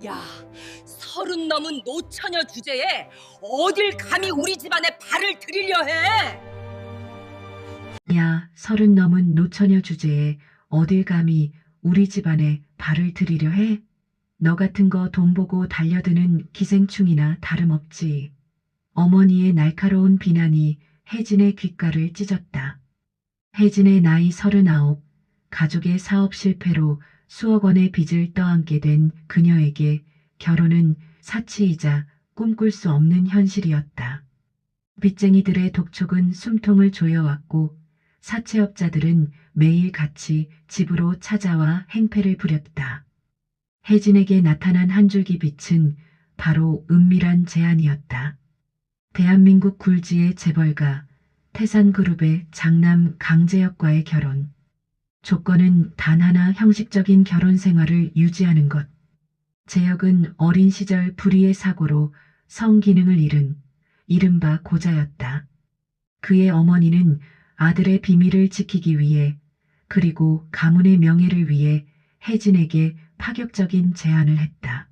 야, 30 넘은 노처녀 주제에 어딜 감히 우리 집안에 발을 들이려 해? 야, 30 넘은 노처녀 주제에 어딜 감히 우리 집안에 발을 들이려 해? 너 같은 거 돈 보고 달려드는 기생충이나 다름없지. 어머니의 날카로운 비난이 혜진의 귓가를 찢었다. 혜진의 나이 39, 가족의 사업 실패로 수억 원의 빚을 떠안게 된 그녀에게 결혼은 사치이자 꿈꿀 수 없는 현실이었다. 빚쟁이들의 독촉은 숨통을 조여왔고 사채업자들은 매일같이 집으로 찾아와 행패를 부렸다. 혜진에게 나타난 한 줄기 빛은 바로 은밀한 제안이었다. 대한민국 굴지의 재벌가 태산그룹의 장남 강재혁과의 결혼. 조건은 단 하나, 형식적인 결혼 생활을 유지하는 것. 재혁은 어린 시절 불의의 사고로 성기능을 잃은 이른바 고자였다. 그의 어머니는 아들의 비밀을 지키기 위해 그리고 가문의 명예를 위해 혜진에게 파격적인 제안을 했다.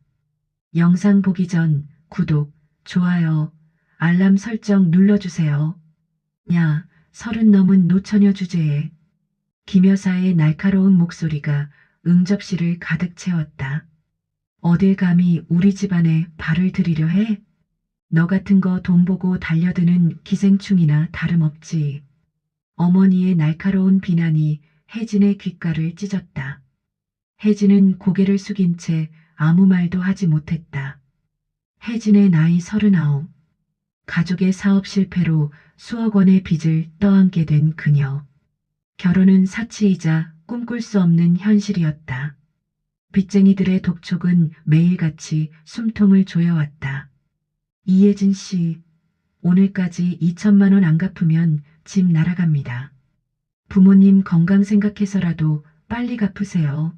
영상 보기 전 구독, 좋아요, 알람 설정 눌러주세요. 야, 30 넘은 노처녀 주제에 김 여사의 날카로운 목소리가 응접실을 가득 채웠다. 어딜 감히 우리 집안에 발을 들이려 해? 너 같은 거 돈 보고 달려드는 기생충이나 다름없지. 어머니의 날카로운 비난이 혜진의 귓가를 찢었다. 혜진은 고개를 숙인 채 아무 말도 하지 못했다. 혜진의 나이 39. 가족의 사업 실패로 수억 원의 빚을 떠안게 된 그녀. 결혼은 사치이자 꿈꿀 수 없는 현실이었다. 빚쟁이들의 독촉은 매일같이 숨통을 조여왔다. 이혜진 씨, 오늘까지 2천만 원 안 갚으면 집 날아갑니다. 부모님 건강 생각해서라도 빨리 갚으세요.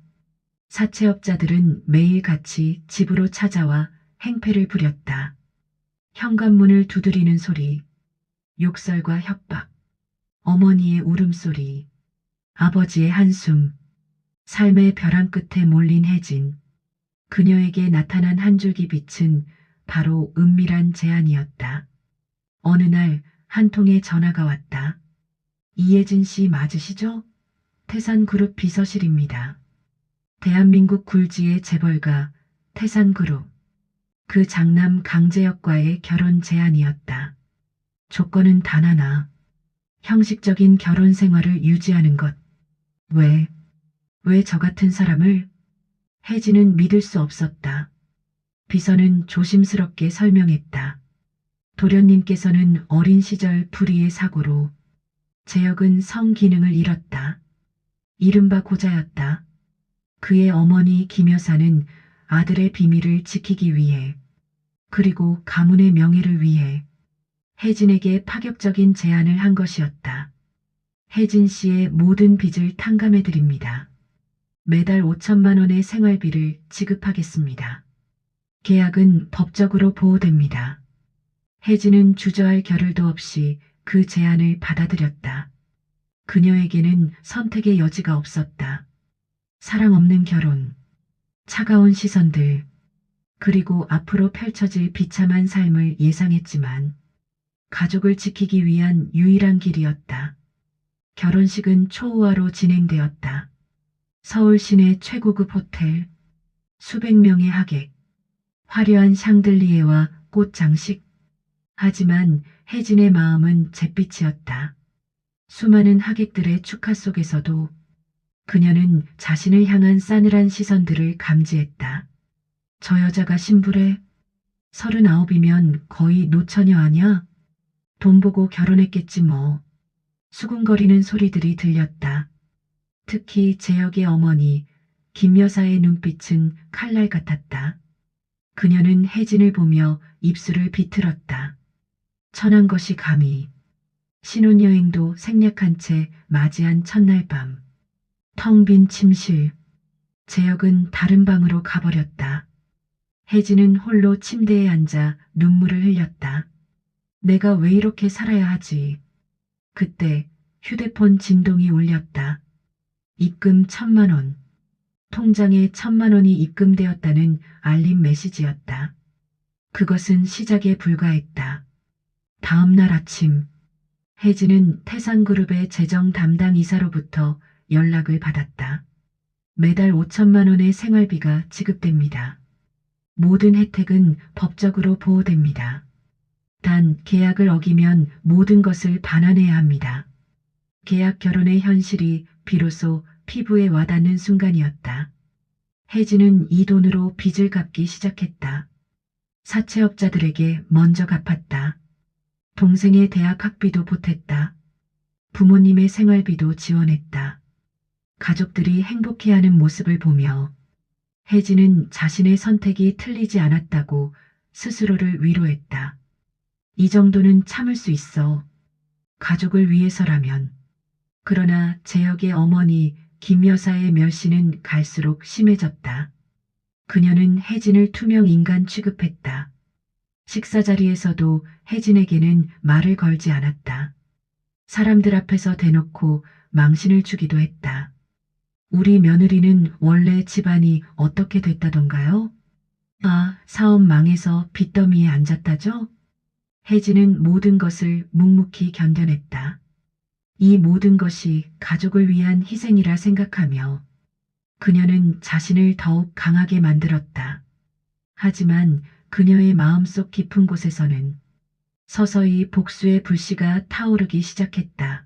사채업자들은 매일같이 집으로 찾아와 행패를 부렸다. 현관문을 두드리는 소리, 욕설과 협박, 어머니의 울음소리, 아버지의 한숨, 삶의 벼랑 끝에 몰린 혜진. 그녀에게 나타난 한 줄기 빛은 바로 은밀한 제안이었다. 어느 날 한 통의 전화가 왔다. 이혜진 씨 맞으시죠? 태산그룹 비서실입니다. 대한민국 굴지의 재벌가 태산그룹. 그 장남 강재혁과의 결혼 제안이었다. 조건은 단 하나. 형식적인 결혼 생활을 유지하는 것. 왜 저 같은 사람을? 혜진은 믿을 수 없었다. 비서는 조심스럽게 설명했다. 도련님께서는 어린 시절 불의의 사고로, 재혁은 성기능을 잃었다. 이른바 고자였다. 그의 어머니 김 여사는 아들의 비밀을 지키기 위해 그리고 가문의 명예를 위해 혜진에게 파격적인 제안을 한 것이었다. 혜진 씨의 모든 빚을 탕감해 드립니다. 매달 5천만 원의 생활비를 지급하겠습니다. 계약은 법적으로 보호됩니다. 혜진은 주저할 겨를도 없이 그 제안을 받아들였다. 그녀에게는 선택의 여지가 없었다. 사랑 없는 결혼, 차가운 시선들, 그리고 앞으로 펼쳐질 비참한 삶을 예상했지만 가족을 지키기 위한 유일한 길이었다. 결혼식은 초호화로 진행되었다. 서울 시내 최고급 호텔, 수백 명의 하객, 화려한 샹들리에와 꽃 장식. 하지만 혜진의 마음은 잿빛이었다. 수많은 하객들의 축하 속에서도 그녀는 자신을 향한 싸늘한 시선들을 감지했다. 저 여자가 신부래? 39이면 거의 노처녀 아냐? 돈 보고 결혼했겠지 뭐. 수군거리는 소리들이 들렸다. 특히 재혁의 어머니 김 여사의 눈빛은 칼날 같았다. 그녀는 혜진을 보며 입술을 비틀었다. 천한 것이 감히. 신혼여행도 생략한 채 맞이한 첫날 밤. 텅 빈 침실. 재혁은 다른 방으로 가버렸다. 혜진은 홀로 침대에 앉아 눈물을 흘렸다. 내가 왜 이렇게 살아야 하지? 그때 휴대폰 진동이 울렸다. 입금 1,000만 원. 통장에 1,000만 원이 입금되었다는 알림 메시지였다. 그것은 시작에 불과했다. 다음 날 아침, 혜진은 태산그룹의 재정 담당 이사로부터 연락을 받았다. 매달 5천만 원의 생활비가 지급됩니다. 모든 혜택은 법적으로 보호됩니다. 단 계약을 어기면 모든 것을 반환해야 합니다. 계약 결혼의 현실이 비로소 피부에 와닿는 순간이었다. 혜진은 이 돈으로 빚을 갚기 시작했다. 사채업자들에게 먼저 갚았다. 동생의 대학 학비도 보탰다. 부모님의 생활비도 지원했다. 가족들이 행복해하는 모습을 보며 혜진은 자신의 선택이 틀리지 않았다고 스스로를 위로했다. 이 정도는 참을 수 있어. 가족을 위해서라면. 그러나 재혁의 어머니 김 여사의 멸시는 갈수록 심해졌다. 그녀는 혜진을 투명 인간 취급했다. 식사 자리에서도 혜진에게는 말을 걸지 않았다. 사람들 앞에서 대놓고 망신을 주기도 했다. 우리 며느리는 원래 집안이 어떻게 됐다던가요? 아, 사업 망해서 빚더미에 앉았다죠? 혜진은 모든 것을 묵묵히 견뎌냈다. 이 모든 것이 가족을 위한 희생이라 생각하며 그녀는 자신을 더욱 강하게 만들었다. 하지만 그녀의 마음속 깊은 곳에서는 서서히 복수의 불씨가 타오르기 시작했다.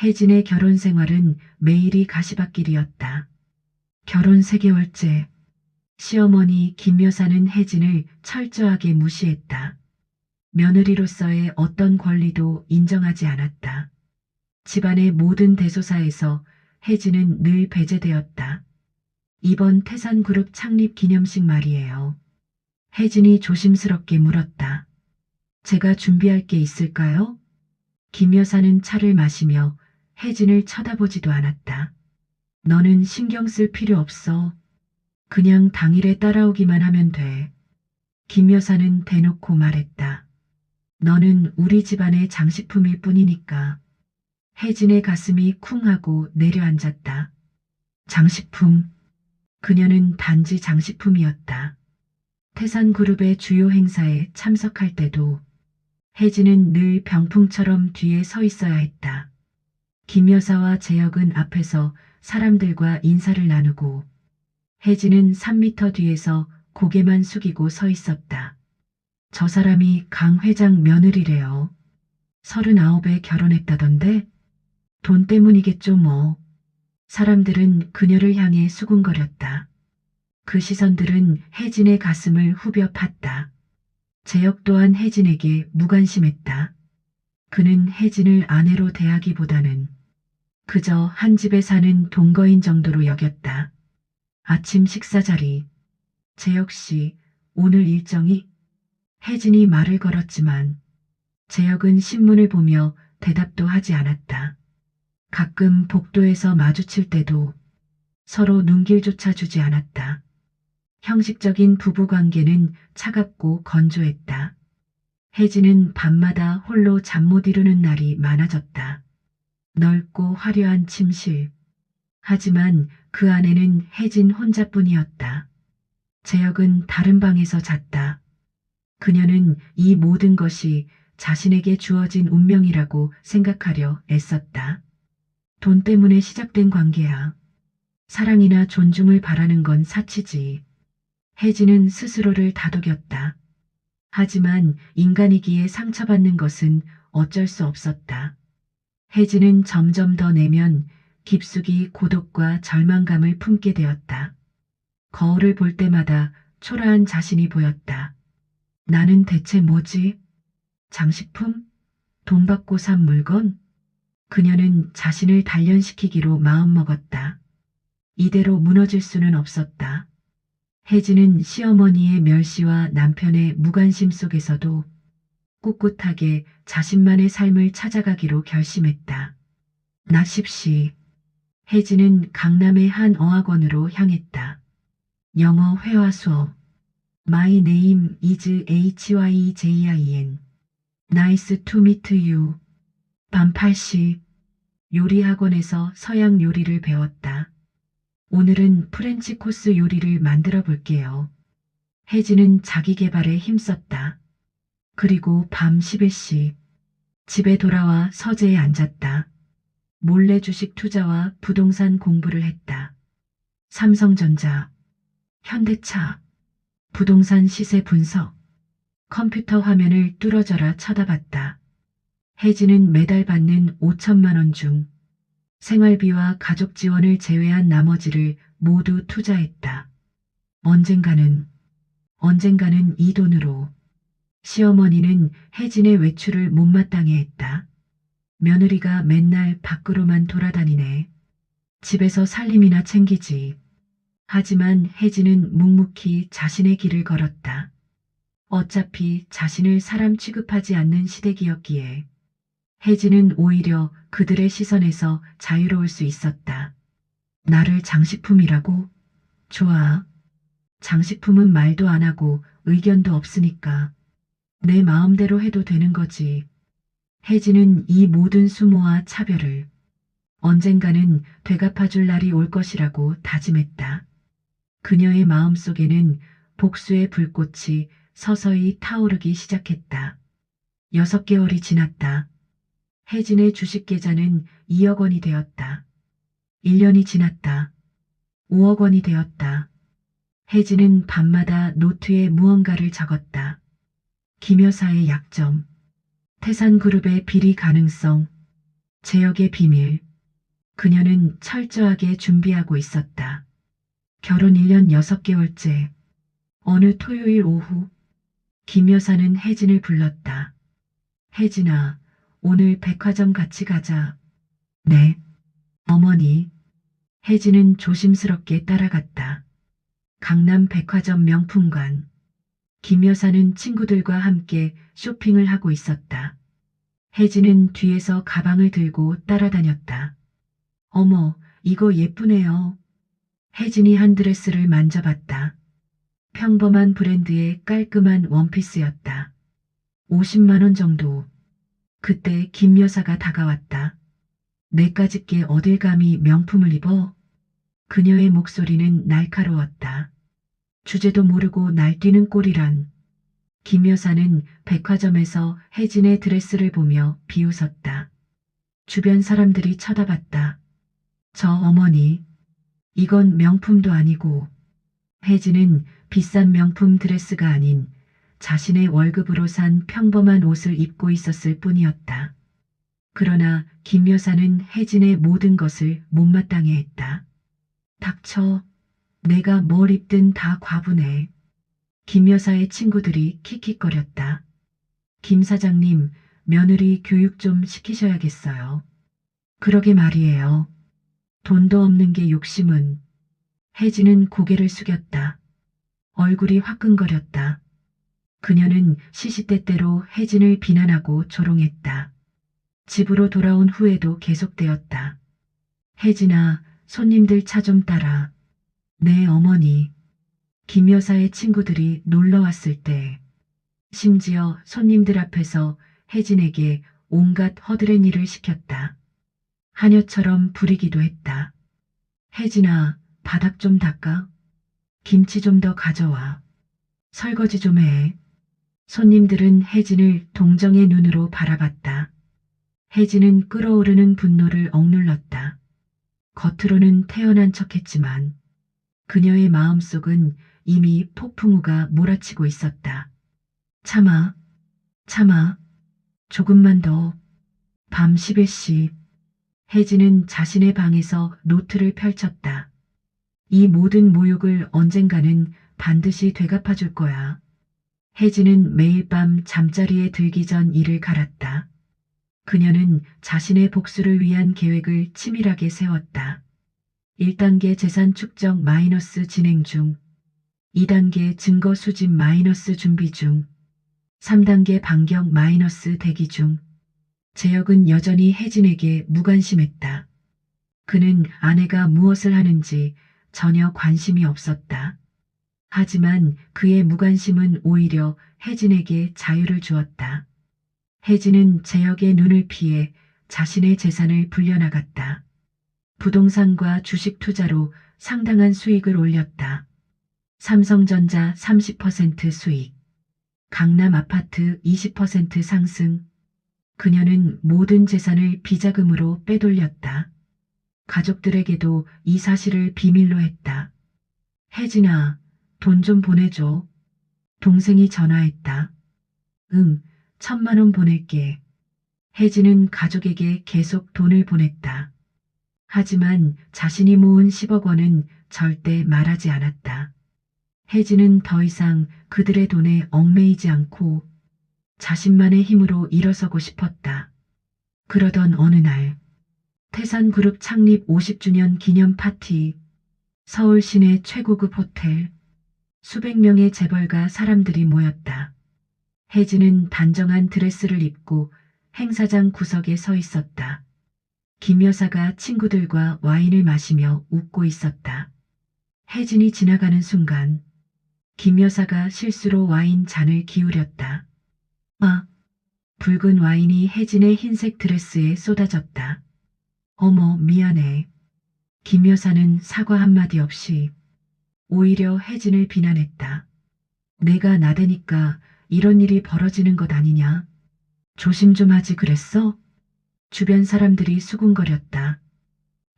혜진의 결혼 생활은 매일이 가시밭길이었다. 결혼 3개월째, 시어머니 김 여사는 혜진을 철저하게 무시했다. 며느리로서의 어떤 권리도 인정하지 않았다. 집안의 모든 대소사에서 혜진은 늘 배제되었다. 이번 태산그룹 창립 기념식 말이에요. 혜진이 조심스럽게 물었다. 제가 준비할 게 있을까요? 김 여사는 차를 마시며 혜진을 쳐다보지도 않았다. 너는 신경 쓸 필요 없어. 그냥 당일에 따라오기만 하면 돼. 김 여사는 대놓고 말했다. 너는 우리 집안의 장식품일 뿐이니까. 혜진의 가슴이 쿵 하고 내려앉았다. 장식품. 그녀는 단지 장식품이었다. 태산그룹의 주요 행사에 참석할 때도 혜진은 늘 병풍처럼 뒤에 서 있어야 했다. 김 여사와 재혁은 앞에서 사람들과 인사를 나누고 혜진은 3미터 뒤에서 고개만 숙이고 서 있었다. 저 사람이 강 회장 며느리래요. 39에 결혼했다던데? 돈 때문이겠죠 뭐. 사람들은 그녀를 향해 수군거렸다. 그 시선들은 혜진의 가슴을 후벼 팠다. 재혁 또한 혜진에게 무관심했다. 그는 혜진을 아내로 대하기보다는 그저 한 집에 사는 동거인 정도로 여겼다. 아침 식사 자리. 재혁 씨, 오늘 일정이? 혜진이 말을 걸었지만 재혁은 신문을 보며 대답도 하지 않았다. 가끔 복도에서 마주칠 때도 서로 눈길조차 주지 않았다. 형식적인 부부관계는 차갑고 건조했다. 혜진은 밤마다 홀로 잠 못 이루는 날이 많아졌다. 넓고 화려한 침실. 하지만 그 안에는 혜진 혼자뿐이었다. 재혁은 다른 방에서 잤다. 그녀는 이 모든 것이 자신에게 주어진 운명이라고 생각하려 애썼다. 돈 때문에 시작된 관계야. 사랑이나 존중을 바라는 건 사치지. 혜진은 스스로를 다독였다. 하지만 인간이기에 상처받는 것은 어쩔 수 없었다. 혜진은 점점 더 내면 깊숙이 고독과 절망감을 품게 되었다. 거울을 볼 때마다 초라한 자신이 보였다. 나는 대체 뭐지? 장식품? 돈 받고 산 물건? 그녀는 자신을 단련시키기로 마음먹었다. 이대로 무너질 수는 없었다. 혜진은 시어머니의 멸시와 남편의 무관심 속에서도 꿋꿋하게 자신만의 삶을 찾아가기로 결심했다. 낮 10시, 혜진은 강남의 한 어학원으로 향했다. 영어 회화 수업. My name is HYJIN. Nice to meet you. 밤 8시, 요리 학원에서 서양 요리를 배웠다. 오늘은 프렌치 코스 요리를 만들어 볼게요. 혜진은 자기 개발에 힘썼다. 그리고 밤 11시 집에 돌아와 서재에 앉았다. 몰래 주식 투자와 부동산 공부를 했다. 삼성전자, 현대차, 부동산 시세 분석, 컴퓨터 화면을 뚫어져라 쳐다봤다. 혜진은 매달 받는 5천만 원 중 생활비와 가족 지원을 제외한 나머지를 모두 투자했다. 언젠가는 이 돈으로 시어머니는 혜진의 외출을 못마땅해 했다. 며느리가 맨날 밖으로만 돌아다니네. 집에서 살림이나 챙기지. 하지만 혜진은 묵묵히 자신의 길을 걸었다. 어차피 자신을 사람 취급하지 않는 시댁이었기에 혜진은 오히려 그들의 시선에서 자유로울 수 있었다. 나를 장식품이라고? 좋아. 장식품은 말도 안 하고 의견도 없으니까 내 마음대로 해도 되는 거지. 혜진은 이 모든 수모와 차별을 언젠가는 되갚아줄 날이 올 것이라고 다짐했다. 그녀의 마음속에는 복수의 불꽃이 서서히 타오르기 시작했다. 6개월이 지났다. 혜진의 주식 계좌는 2억 원이 되었다. 1년이 지났다. 5억 원이 되었다. 혜진은 밤마다 노트에 무언가를 적었다. 김 여사의 약점, 태산그룹의 비리 가능성, 제역의 비밀. 그녀는 철저하게 준비하고 있었다. 결혼 1년 6개월째. 어느 토요일 오후, 김 여사는 혜진을 불렀다. 혜진아, 오늘 백화점 같이 가자. 네. 어머니. 혜진은 조심스럽게 따라갔다. 강남 백화점 명품관. 김 여사는 친구들과 함께 쇼핑을 하고 있었다. 혜진은 뒤에서 가방을 들고 따라다녔다. 어머, 이거 예쁘네요. 혜진이 한 드레스를 만져봤다. 평범한 브랜드의 깔끔한 원피스였다. 50만 원 정도. 그때 김 여사가 다가왔다. 내까짓 게 어딜 감히 명품을 입어? 그녀의 목소리는 날카로웠다. 주제도 모르고 날뛰는 꼴이란. 김 여사는 백화점에서 혜진의 드레스를 보며 비웃었다. 주변 사람들이 쳐다봤다. 저 어머니, 이건 명품도 아니고. 혜진은 비싼 명품 드레스가 아닌 자신의 월급으로 산 평범한 옷을 입고 있었을 뿐이었다. 그러나 김 여사는 혜진의 모든 것을 못마땅해 했다. 닥쳐. 내가 뭘 입든 다 과분해. 김 여사의 친구들이 킥킥거렸다. 김 사장님, 며느리 교육 좀 시키셔야겠어요. 그러게 말이에요. 돈도 없는 게 욕심은. 혜진은 고개를 숙였다. 얼굴이 화끈거렸다. 그녀는 시시때때로 혜진을 비난하고 조롱했다. 집으로 돌아온 후에도 계속되었다. 혜진아, 손님들 차 좀 따라. 네, 어머니. 김 여사의 친구들이 놀러 왔을 때 심지어 손님들 앞에서 혜진에게 온갖 허드렛 일을 시켰다. 하녀처럼 부리기도 했다. 혜진아, 바닥 좀 닦아. 김치 좀 더 가져와. 설거지 좀 해. 손님들은 혜진을 동정의 눈으로 바라봤다. 혜진은 끓어오르는 분노를 억눌렀다. 겉으로는 태연한 척했지만 그녀의 마음속은 이미 폭풍우가 몰아치고 있었다. 참아, 참아, 조금만 더. 밤 11시. 혜진은 자신의 방에서 노트를 펼쳤다. 이 모든 모욕을 언젠가는 반드시 되갚아줄 거야. 혜진은 매일 밤 잠자리에 들기 전 이를 갈았다. 그녀는 자신의 복수를 위한 계획을 치밀하게 세웠다. 1단계 재산 축적 마이너스 진행 중, 2단계 증거 수집 마이너스 준비 중, 3단계 반격 마이너스 대기 중. 제역은 여전히 혜진에게 무관심했다. 그는 아내가 무엇을 하는지 전혀 관심이 없었다. 하지만 그의 무관심은 오히려 혜진에게 자유를 주었다. 혜진은 제역의 눈을 피해 자신의 재산을 불려나갔다. 부동산과 주식 투자로 상당한 수익을 올렸다. 삼성전자 30% 수익, 강남 아파트 20% 상승. 그녀는 모든 재산을 비자금으로 빼돌렸다. 가족들에게도 이 사실을 비밀로 했다. 혜진아, 돈 좀 보내줘. 동생이 전화했다. 응, 1,000만 원 보낼게. 혜진은 가족에게 계속 돈을 보냈다. 하지만 자신이 모은 10억 원은 절대 말하지 않았다. 혜진은 더 이상 그들의 돈에 얽매이지 않고 자신만의 힘으로 일어서고 싶었다. 그러던 어느 날, 태산그룹 창립 50주년 기념 파티, 서울 시내 최고급 호텔, 수백 명의 재벌가 사람들이 모였다. 혜진은 단정한 드레스를 입고 행사장 구석에 서 있었다. 김 여사가 친구들과 와인을 마시며 웃고 있었다. 혜진이 지나가는 순간 김 여사가 실수로 와인 잔을 기울였다. 아! 붉은 와인이 혜진의 흰색 드레스에 쏟아졌다. 어머, 미안해. 김 여사는 사과 한마디 없이 오히려 혜진을 비난했다. 내가 나대니까 이런 일이 벌어지는 것 아니냐. 조심 좀 하지 그랬어? 주변 사람들이 수군거렸다.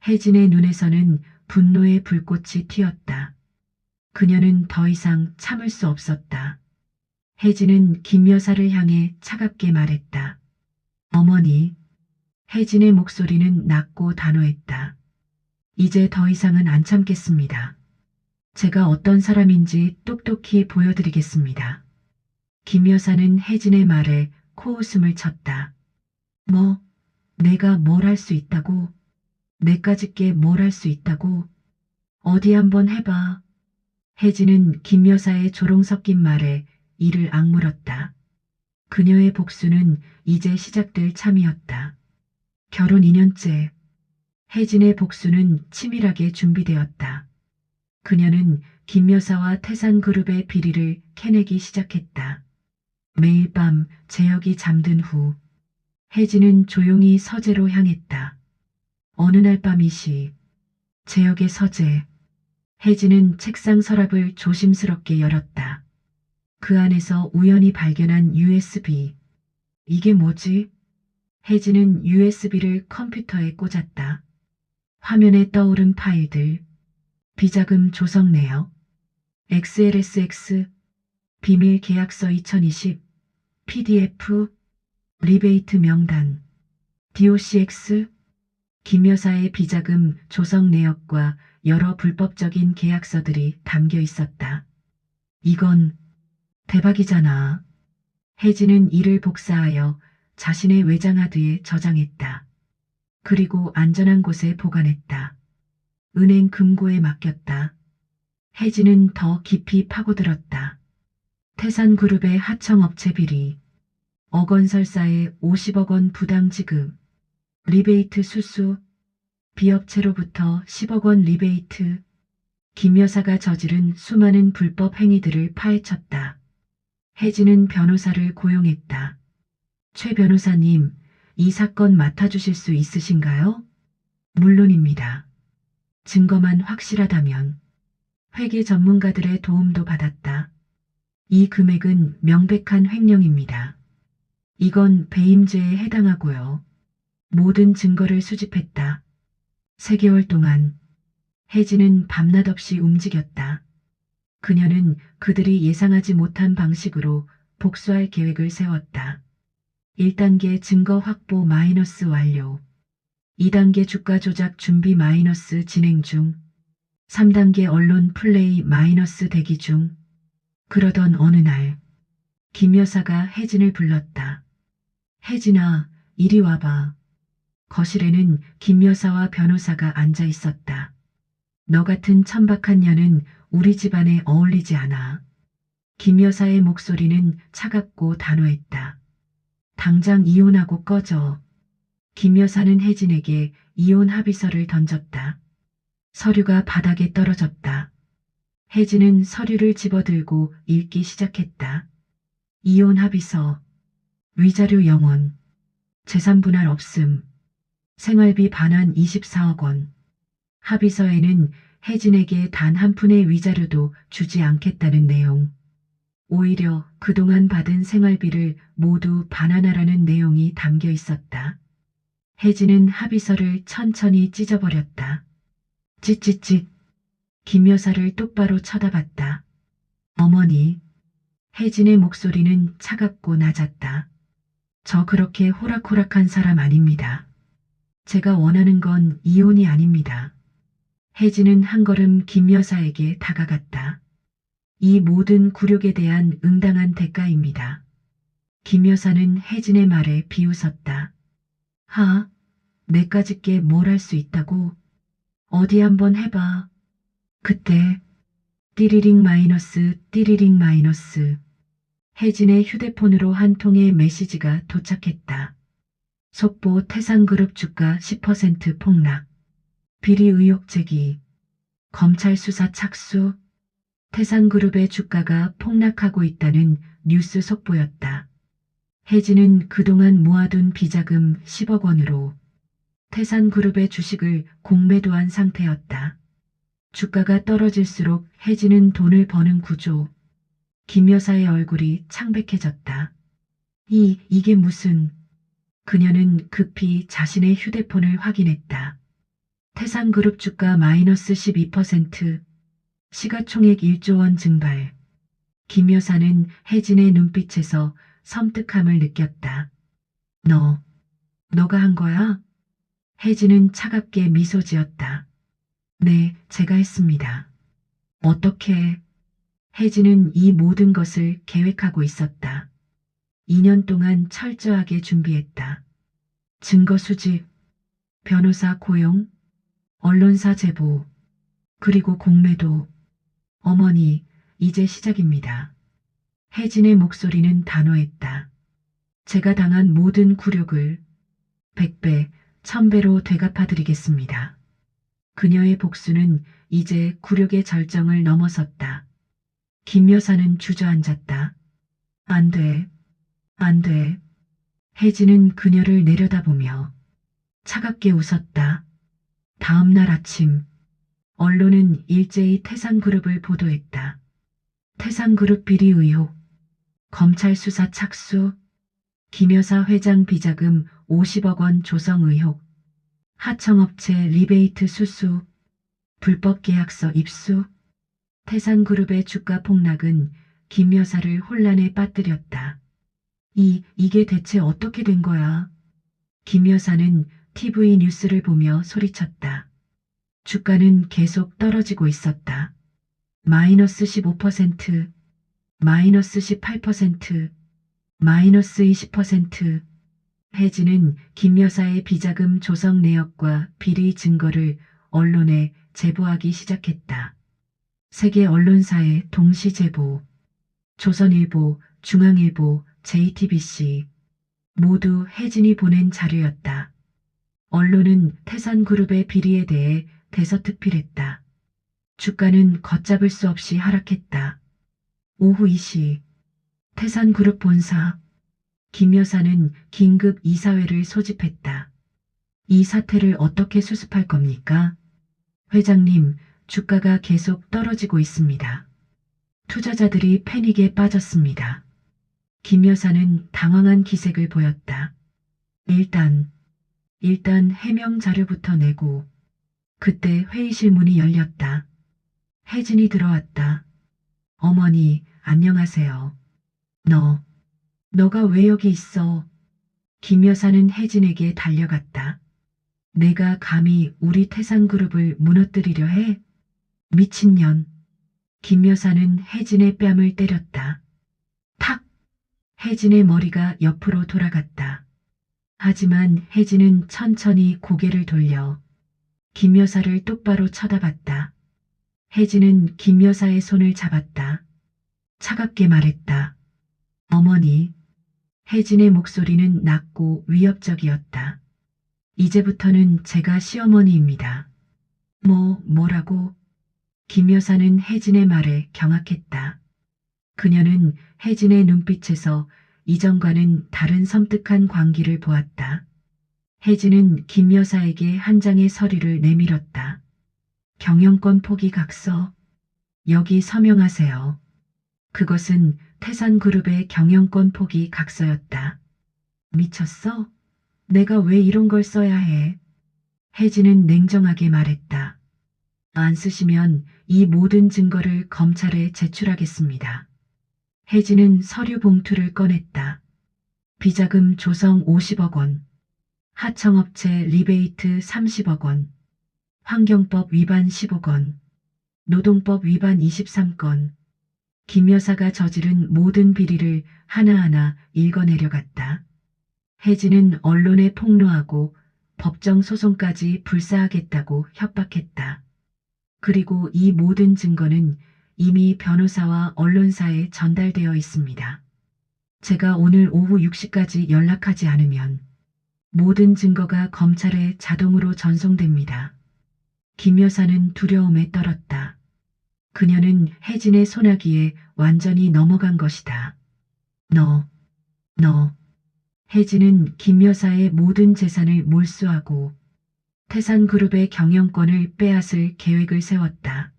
혜진의 눈에서는 분노의 불꽃이 튀었다. 그녀는 더 이상 참을 수 없었다. 혜진은 김 여사를 향해 차갑게 말했다. 어머니. 혜진의 목소리는 낮고 단호했다. 이제 더 이상은 안 참겠습니다. 제가 어떤 사람인지 똑똑히 보여드리겠습니다. 김 여사는 혜진의 말에 코웃음을 쳤다. 뭐, 내가 뭘 할 수 있다고? 내까짓게 뭘 할 수 있다고? 어디 한번 해봐. 혜진은 김 여사의 조롱 섞인 말에 이를 악물었다. 그녀의 복수는 이제 시작될 참이었다. 결혼 2년째. 혜진의 복수는 치밀하게 준비되었다. 그녀는 김 여사와 태산그룹의 비리를 캐내기 시작했다. 매일 밤 재혁이 잠든 후 혜진은 조용히 서재로 향했다. 어느 날 밤 2시, 재혁의 서재. 혜진은 책상 서랍을 조심스럽게 열었다. 그 안에서 우연히 발견한 USB. 이게 뭐지? 혜진은 USB를 컴퓨터에 꽂았다. 화면에 떠오른 파일들. 비자금 조성 내역, XLSX, 비밀 계약서 2020, PDF, 리베이트 명단, DOCX, 김 여사의 비자금 조성 내역과 여러 불법적인 계약서들이 담겨 있었다. 이건 대박이잖아. 혜진은 이를 복사하여 자신의 외장하드에 저장했다. 그리고 안전한 곳에 보관했다. 은행 금고에 맡겼다. 혜진은 더 깊이 파고들었다. 태산그룹의 하청업체 비리, 어건설사의 50억 원 부당 지급, 리베이트 수수, 비업체로부터 10억 원 리베이트, 김 여사가 저지른 수많은 불법 행위들을 파헤쳤다. 혜진은 변호사를 고용했다. 최 변호사님, 이 사건 맡아주실 수 있으신가요? 물론입니다. 증거만 확실하다면. 회계 전문가들의 도움도 받았다. 이 금액은 명백한 횡령입니다. 이건 배임죄에 해당하고요. 모든 증거를 수집했다. 3개월 동안 혜진은 밤낮 없이 움직였다. 그녀는 그들이 예상하지 못한 방식으로 복수할 계획을 세웠다. 1단계 증거 확보 마이너스 완료. 2단계 주가 조작 준비 마이너스 진행 중. 3단계 언론 플레이 마이너스 대기 중. 그러던 어느 날 김 여사가 혜진을 불렀다. 혜진아, 이리 와봐. 거실에는 김 여사와 변호사가 앉아 있었다. 너 같은 천박한 년은 우리 집안에 어울리지 않아. 김 여사의 목소리는 차갑고 단호했다. 당장 이혼하고 꺼져. 김 여사는 혜진에게 이혼 합의서를 던졌다. 서류가 바닥에 떨어졌다. 혜진은 서류를 집어들고 읽기 시작했다. 이혼 합의서, 위자료 영원, 재산 분할 없음, 생활비 반환 24억 원. 합의서에는 혜진에게 단 한 푼의 위자료도 주지 않겠다는 내용. 오히려 그동안 받은 생활비를 모두 반환하라는 내용이 담겨 있었다. 혜진은 합의서를 천천히 찢어버렸다. 찢찢찢. 김 여사를 똑바로 쳐다봤다. 어머니. 혜진의 목소리는 차갑고 낮았다. 저 그렇게 호락호락한 사람 아닙니다. 제가 원하는 건 이혼이 아닙니다. 혜진은 한 걸음 김 여사에게 다가갔다. 이 모든 굴욕에 대한 응당한 대가입니다. 김 여사는 혜진의 말에 비웃었다. 하, 내까짓게 뭘 할 수 있다고? 어디 한번 해봐. 그때 띠리링 마이너스 띠리링 마이너스. 혜진의 휴대폰으로 한 통의 메시지가 도착했다. 속보 태산그룹 주가 10% 폭락. 비리 의혹 제기. 검찰 수사 착수. 태산그룹의 주가가 폭락하고 있다는 뉴스 속보였다. 혜진은 그동안 모아둔 비자금 10억 원으로 태산그룹의 주식을 공매도한 상태였다. 주가가 떨어질수록 혜진은 돈을 버는 구조. 김 여사의 얼굴이 창백해졌다. 이게 무슨... 그녀는 급히 자신의 휴대폰을 확인했다. 태산그룹 주가 마이너스 12%, 시가총액 1조 원 증발. 김 여사는 혜진의 눈빛에서 섬뜩함을 느꼈다. 너가 한 거야? 혜진은 차갑게 미소 지었다. 네, 제가 했습니다. 어떻게? 혜진은 이 모든 것을 계획하고 있었다. 2년 동안 철저하게 준비했다. 증거 수집, 변호사 고용, 언론사 제보, 그리고 공매도. 어머니, 이제 시작입니다. 혜진의 목소리는 단호했다. 제가 당한 모든 굴욕을 100배, 1000배로 되갚아드리겠습니다. 그녀의 복수는 이제 굴욕의 절정을 넘어섰다. 김 여사는 주저앉았다. 안 돼. 안 돼. 혜진은 그녀를 내려다보며 차갑게 웃었다. 다음 날 아침, 언론은 일제히 태산그룹을 보도했다. 태산그룹 비리 의혹, 검찰 수사 착수, 김 여사 회장 비자금 50억 원 조성 의혹, 하청업체 리베이트 수수, 불법 계약서 입수. 태산그룹의 주가 폭락은 김 여사를 혼란에 빠뜨렸다. 이게 대체 어떻게 된 거야? 김 여사는 TV 뉴스를 보며 소리쳤다. 주가는 계속 떨어지고 있었다. 마이너스 15%, 마이너스 18%, 마이너스 20%. 혜진은 김 여사의 비자금 조성 내역과 비리 증거를 언론에 제보하기 시작했다. 세계 언론사에 동시 제보. 조선일보, 중앙일보, JTBC. 모두 혜진이 보낸 자료였다. 언론은 태산그룹의 비리에 대해 대서특필했다. 주가는 걷잡을 수 없이 하락했다. 오후 2시 태산그룹 본사. 김 여사는 긴급 이사회를 소집했다. 이 사태를 어떻게 수습할 겁니까? 회장님, 주가가 계속 떨어지고 있습니다. 투자자들이 패닉에 빠졌습니다. 김 여사는 당황한 기색을 보였다. 일단 해명 자료부터 내고. 그때 회의실 문이 열렸다. 혜진이 들어왔다. 어머니, 안녕하세요. 너가 왜 여기 있어? 김 여사는 혜진에게 달려갔다. 내가 감히 우리 태산그룹을 무너뜨리려 해? 미친년. 김 여사는 혜진의 뺨을 때렸다. 탁! 혜진의 머리가 옆으로 돌아갔다. 하지만 혜진은 천천히 고개를 돌려 김 여사를 똑바로 쳐다봤다. 혜진은 김 여사의 손을 잡았다. 차갑게 말했다. 어머니. 혜진의 목소리는 낮고 위협적이었다. 이제부터는 제가 시어머니입니다. 뭐라고? 김 여사는 혜진의 말에 경악했다. 그녀는 혜진의 눈빛에서 이전과는 다른 섬뜩한 광기를 보았다. 혜진은 김 여사에게 한 장의 서류를 내밀었다. 경영권 포기 각서. 여기 서명하세요. 그것은 태산그룹의 경영권 포기 각서였다. 미쳤어? 내가 왜 이런 걸 써야 해? 혜진은 냉정하게 말했다. 안 쓰시면 이 모든 증거를 검찰에 제출하겠습니다. 혜진은 서류 봉투를 꺼냈다. 비자금 조성 50억 원, 하청업체 리베이트 30억 원, 환경법 위반 10억 원, 노동법 위반 23건, 김 여사가 저지른 모든 비리를 하나하나 읽어내려갔다. 혜진은 언론에 폭로하고 법정 소송까지 불사하겠다고 협박했다. 그리고 이 모든 증거는 이미 변호사와 언론사에 전달되어 있습니다. 제가 오늘 오후 6시까지 연락하지 않으면 모든 증거가 검찰에 자동으로 전송됩니다. 김 여사는 두려움에 떨었다. 그녀는 혜진의 소나기에 완전히 넘어간 것이다. 너. 혜진은 김 여사의 모든 재산을 몰수하고 태산그룹의 경영권을 빼앗을 계획을 세웠다.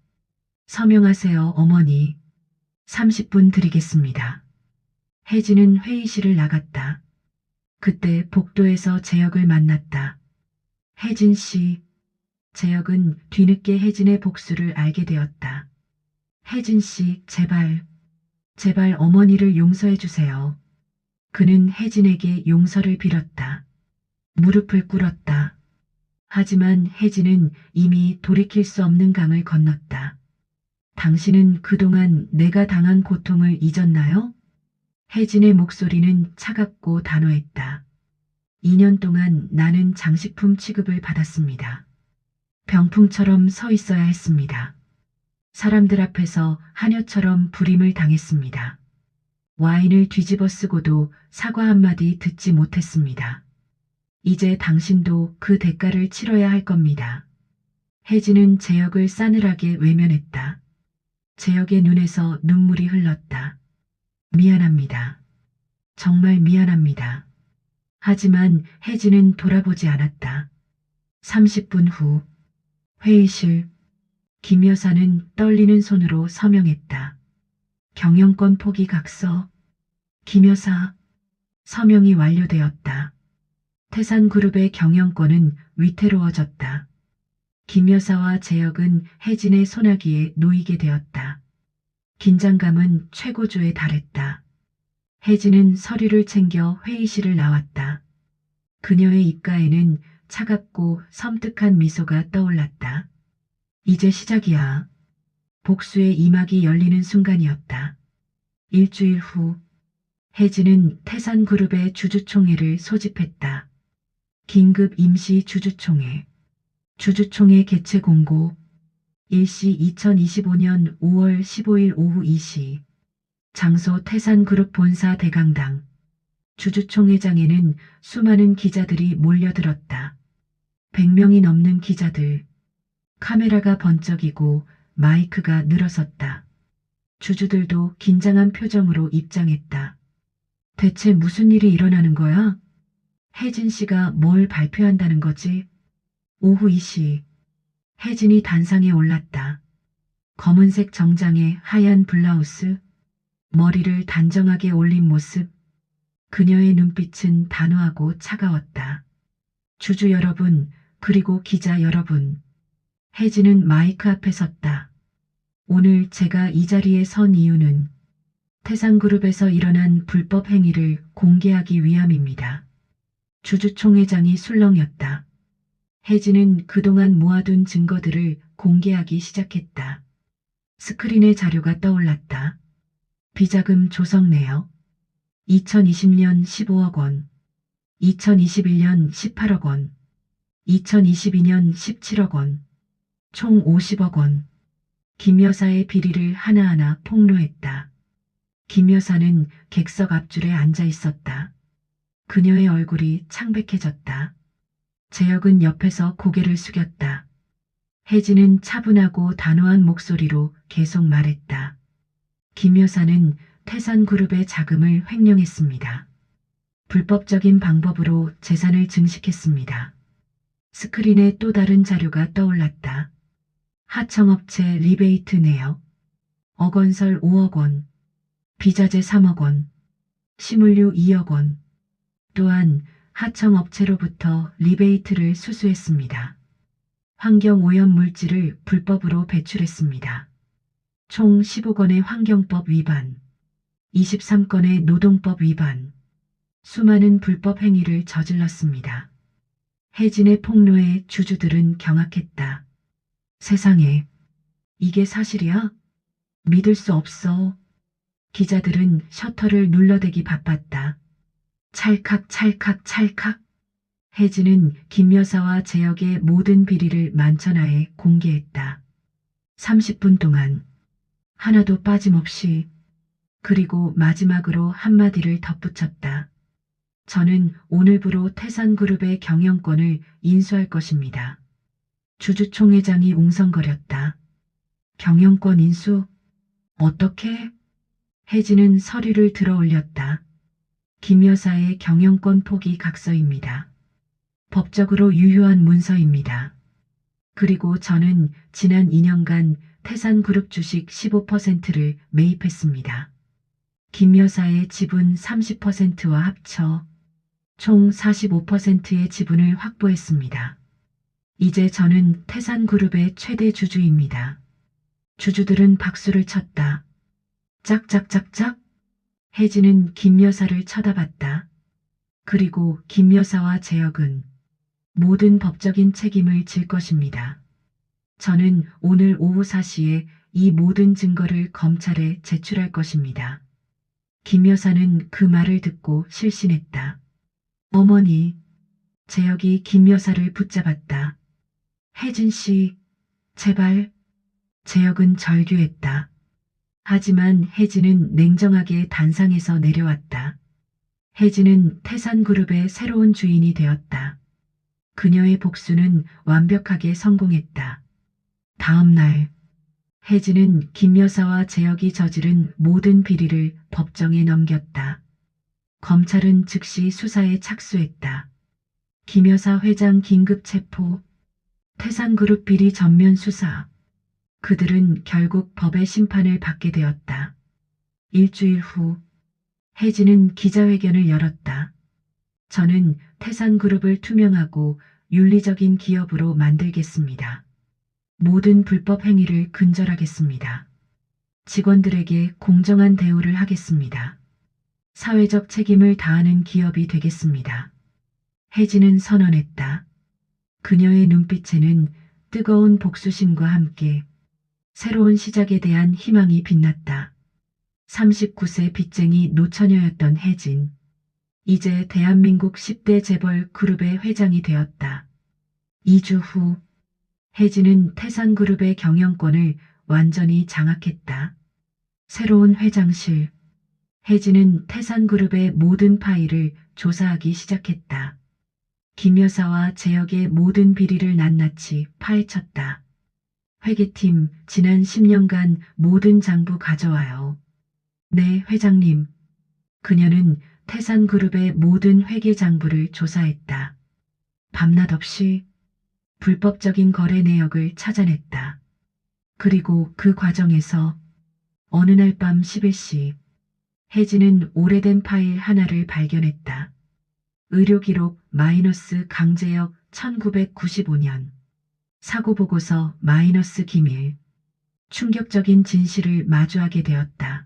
서명하세요, 어머니. 30분 드리겠습니다. 혜진은 회의실을 나갔다. 그때 복도에서 재혁을 만났다. 혜진 씨. 재혁은 뒤늦게 혜진의 복수를 알게 되었다. 혜진 씨, 제발 어머니를 용서해 주세요. 그는 혜진에게 용서를 빌었다. 무릎을 꿇었다. 하지만 혜진은 이미 돌이킬 수 없는 강을 건넜다. 당신은 그동안 내가 당한 고통을 잊었나요? 혜진의 목소리는 차갑고 단호했다. 2년 동안 나는 장식품 취급을 받았습니다. 병풍처럼 서 있어야 했습니다. 사람들 앞에서 하녀처럼 불임을 당했습니다. 와인을 뒤집어 쓰고도 사과 한마디 듣지 못했습니다. 이제 당신도 그 대가를 치러야 할 겁니다. 혜진은 재혁을 싸늘하게 외면했다. 재혁의 눈에서 눈물이 흘렀다. 미안합니다. 정말 미안합니다. 하지만 혜진은 돌아보지 않았다. 30분 후 회의실. 김 여사는 떨리는 손으로 서명했다. 경영권 포기 각서. 김 여사. 서명이 완료되었다. 태산그룹의 경영권은 위태로워졌다. 김 여사와 재혁은 혜진의 소나기에 놓이게 되었다. 긴장감은 최고조에 달했다. 혜진은 서류를 챙겨 회의실을 나왔다. 그녀의 입가에는 차갑고 섬뜩한 미소가 떠올랐다. 이제 시작이야. 복수의 이막이 열리는 순간이었다. 일주일 후 혜진은 태산그룹의 주주총회를 소집했다. 긴급 임시 주주총회. 주주총회 개최 공고. 일시 2025년 5월 15일 오후 2시. 장소 태산그룹 본사 대강당. 주주총회장에는 수많은 기자들이 몰려들었다. 100명이 넘는 기자들. 카메라가 번쩍이고 마이크가 늘어섰다. 주주들도 긴장한 표정으로 입장했다. 대체 무슨 일이 일어나는 거야? 혜진 씨가 뭘 발표한다는 거지? 오후 2시. 혜진이 단상에 올랐다. 검은색 정장에 하얀 블라우스, 머리를 단정하게 올린 모습. 그녀의 눈빛은 단호하고 차가웠다. 주주 여러분, 그리고 기자 여러분. 혜진은 마이크 앞에 섰다. 오늘 제가 이 자리에 선 이유는 태산그룹에서 일어난 불법 행위를 공개하기 위함입니다. 주주총회장이 술렁였다. 혜진은 그동안 모아둔 증거들을 공개하기 시작했다. 스크린에 자료가 떠올랐다. 비자금 조성 내역. 2020년 15억 원, 2021년 18억 원, 2022년 17억 원, 총 50억 원. 김 여사의 비리를 하나하나 폭로했다. 김 여사는 객석 앞줄에 앉아 있었다. 그녀의 얼굴이 창백해졌다. 재혁은 옆에서 고개를 숙였다. 혜진은 차분하고 단호한 목소리로 계속 말했다. 김 여사는 태산그룹의 자금을 횡령했습니다. 불법적인 방법으로 재산을 증식했습니다. 스크린에 또 다른 자료가 떠올랐다. 하청업체 리베이트 내역, 어건설 5억 원, 비자재 3억 원, 시물류 2억 원, 또한 하청업체로부터 리베이트를 수수했습니다. 환경오염 물질을 불법으로 배출했습니다. 총 15건의 환경법 위반, 23건의 노동법 위반, 수많은 불법 행위를 저질렀습니다. 해진의 폭로에 주주들은 경악했다. 세상에, 이게 사실이야? 믿을 수 없어. 기자들은 셔터를 눌러대기 바빴다. 찰칵 찰칵 찰칵. 해진은 김 여사와 재혁의 모든 비리를 만천하에 공개했다. 30분 동안 하나도 빠짐없이, 그리고 마지막으로 한마디를 덧붙였다. 저는 오늘부로 태산그룹의 경영권을 인수할 것입니다. 주주총회장이 웅성거렸다. 경영권 인수? 어떻게? 해진은 서류를 들어 올렸다. 김 여사의 경영권 포기 각서입니다. 법적으로 유효한 문서입니다. 그리고 저는 지난 2년간 태산그룹 주식 15%를 매입했습니다. 김 여사의 지분 30%와 합쳐 총 45%의 지분을 확보했습니다. 이제 저는 태산그룹의 최대 주주입니다. 주주들은 박수를 쳤다. 짝짝짝짝. 해진은 김 여사를 쳐다봤다. 그리고 김 여사와 재혁은 모든 법적인 책임을 질 것입니다. 저는 오늘 오후 4시에 이 모든 증거를 검찰에 제출할 것입니다. 김 여사는 그 말을 듣고 실신했다. 어머니, 재혁이 김 여사를 붙잡았다. 혜진 씨, 제발. 재혁은 절규했다. 하지만 혜진은 냉정하게 단상에서 내려왔다. 혜진은 태산그룹의 새로운 주인이 되었다. 그녀의 복수는 완벽하게 성공했다. 다음 날, 혜진은 김 여사와 재혁이 저지른 모든 비리를 법정에 넘겼다. 검찰은 즉시 수사에 착수했다. 김 여사 회장 긴급 체포, 태산그룹 비리 전면 수사. 그들은 결국 법의 심판을 받게 되었다. 일주일 후, 혜진은 기자회견을 열었다. 저는 태산그룹을 투명하고 윤리적인 기업으로 만들겠습니다. 모든 불법 행위를 근절하겠습니다. 직원들에게 공정한 대우를 하겠습니다. 사회적 책임을 다하는 기업이 되겠습니다. 혜진은 선언했다. 그녀의 눈빛에는 뜨거운 복수심과 함께 새로운 시작에 대한 희망이 빛났다. 39세 빚쟁이 노처녀였던 혜진. 이제 대한민국 10대 재벌 그룹의 회장이 되었다. 2주 후, 혜진은 태산그룹의 경영권을 완전히 장악했다. 새로운 회장실. 혜진은 태산그룹의 모든 파일을 조사하기 시작했다. 김 여사와 재혁의 모든 비리를 낱낱이 파헤쳤다. 회계팀, 지난 10년간 모든 장부 가져와요. 네, 회장님. 그녀는 태산그룹의 모든 회계 장부를 조사했다. 밤낮 없이 불법적인 거래 내역을 찾아냈다. 그리고 그 과정에서 어느 날 밤 11시, 혜진은 오래된 파일 하나를 발견했다. 의료기록 마이너스 강제역 1995년. 사고보고서 마이너스 기밀. 충격적인 진실을 마주하게 되었다.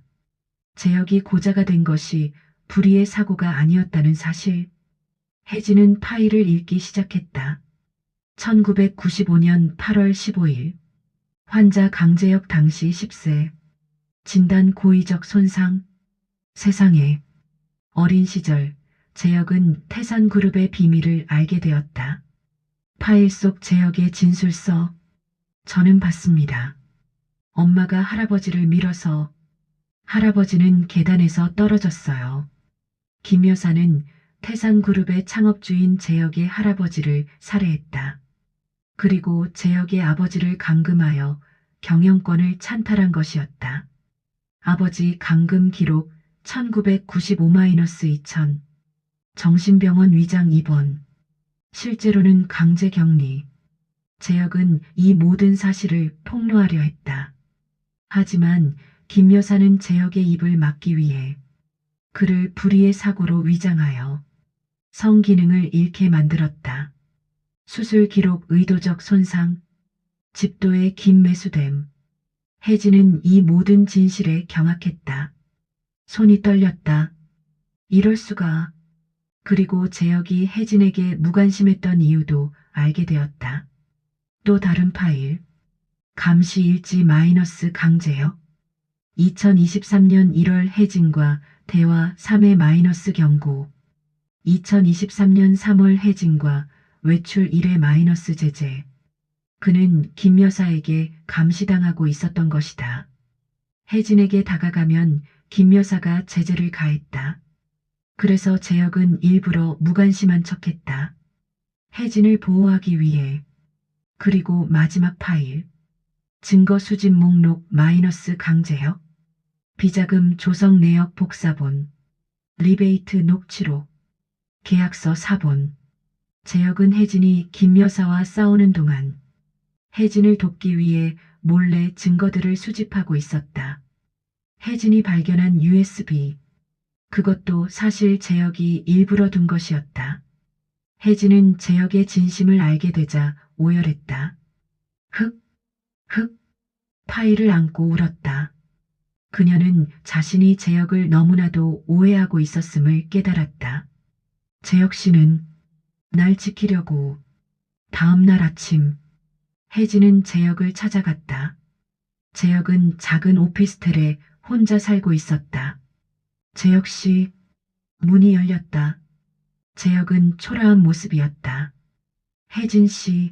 재혁이 고자가 된 것이 불의의 사고가 아니었다는 사실. 혜진은 파일을 읽기 시작했다. 1995년 8월 15일. 환자 강제역 당시 10세. 진단 고의적 손상. 세상에. 어린 시절 재혁은 태산그룹의 비밀을 알게 되었다. 파일 속 재혁의 진술서. 저는 봤습니다. 엄마가 할아버지를 밀어서 할아버지는 계단에서 떨어졌어요. 김 여사는 태산그룹의 창업주인 재혁의 할아버지를 살해했다. 그리고 재혁의 아버지를 감금하여 경영권을 찬탈한 것이었다. 아버지 감금 기록 1995-2000. 정신병원 위장 입원. 실제로는 강제 격리. 재혁은 이 모든 사실을 폭로하려 했다. 하지만 김 여사는 재혁의 입을 막기 위해 그를 불의의 사고로 위장하여 성기능을 잃게 만들었다. 수술 기록 의도적 손상, 집도의 긴 매수됨. 혜진은 이 모든 진실에 경악했다. 손이 떨렸다. 이럴 수가. 그리고 재혁이 혜진에게 무관심했던 이유도 알게 되었다. 또 다른 파일. 감시 일지 마이너스 강재혁. 2023년 1월 혜진과 대화 3회 마이너스 경고. 2023년 3월 혜진과 외출 1회 마이너스 제재. 그는 김 여사에게 감시당하고 있었던 것이다. 혜진에게 다가가면 김 여사가 제재를 가했다. 그래서 재혁은 일부러 무관심한 척했다. 혜진을 보호하기 위해. 그리고 마지막 파일. 증거 수집 목록 마이너스 강재혁. 비자금 조성 내역 복사본. 리베이트 녹취록. 계약서 사본. 재혁은 혜진이 김 여사와 싸우는 동안 혜진을 돕기 위해 몰래 증거들을 수집하고 있었다. 혜진이 발견한 USB. 그것도 사실 재혁이 일부러 둔 것이었다. 혜진은 재혁의 진심을 알게 되자 오열했다. 흑, 파일을 안고 울었다. 그녀는 자신이 재혁을 너무나도 오해하고 있었음을 깨달았다. 재혁 씨는 날 지키려고. 다음 날 아침, 혜진은 재혁을 찾아갔다. 재혁은 작은 오피스텔에 혼자 살고 있었다. 재혁 씨, 문이 열렸다. 재혁은 초라한 모습이었다. 혜진 씨.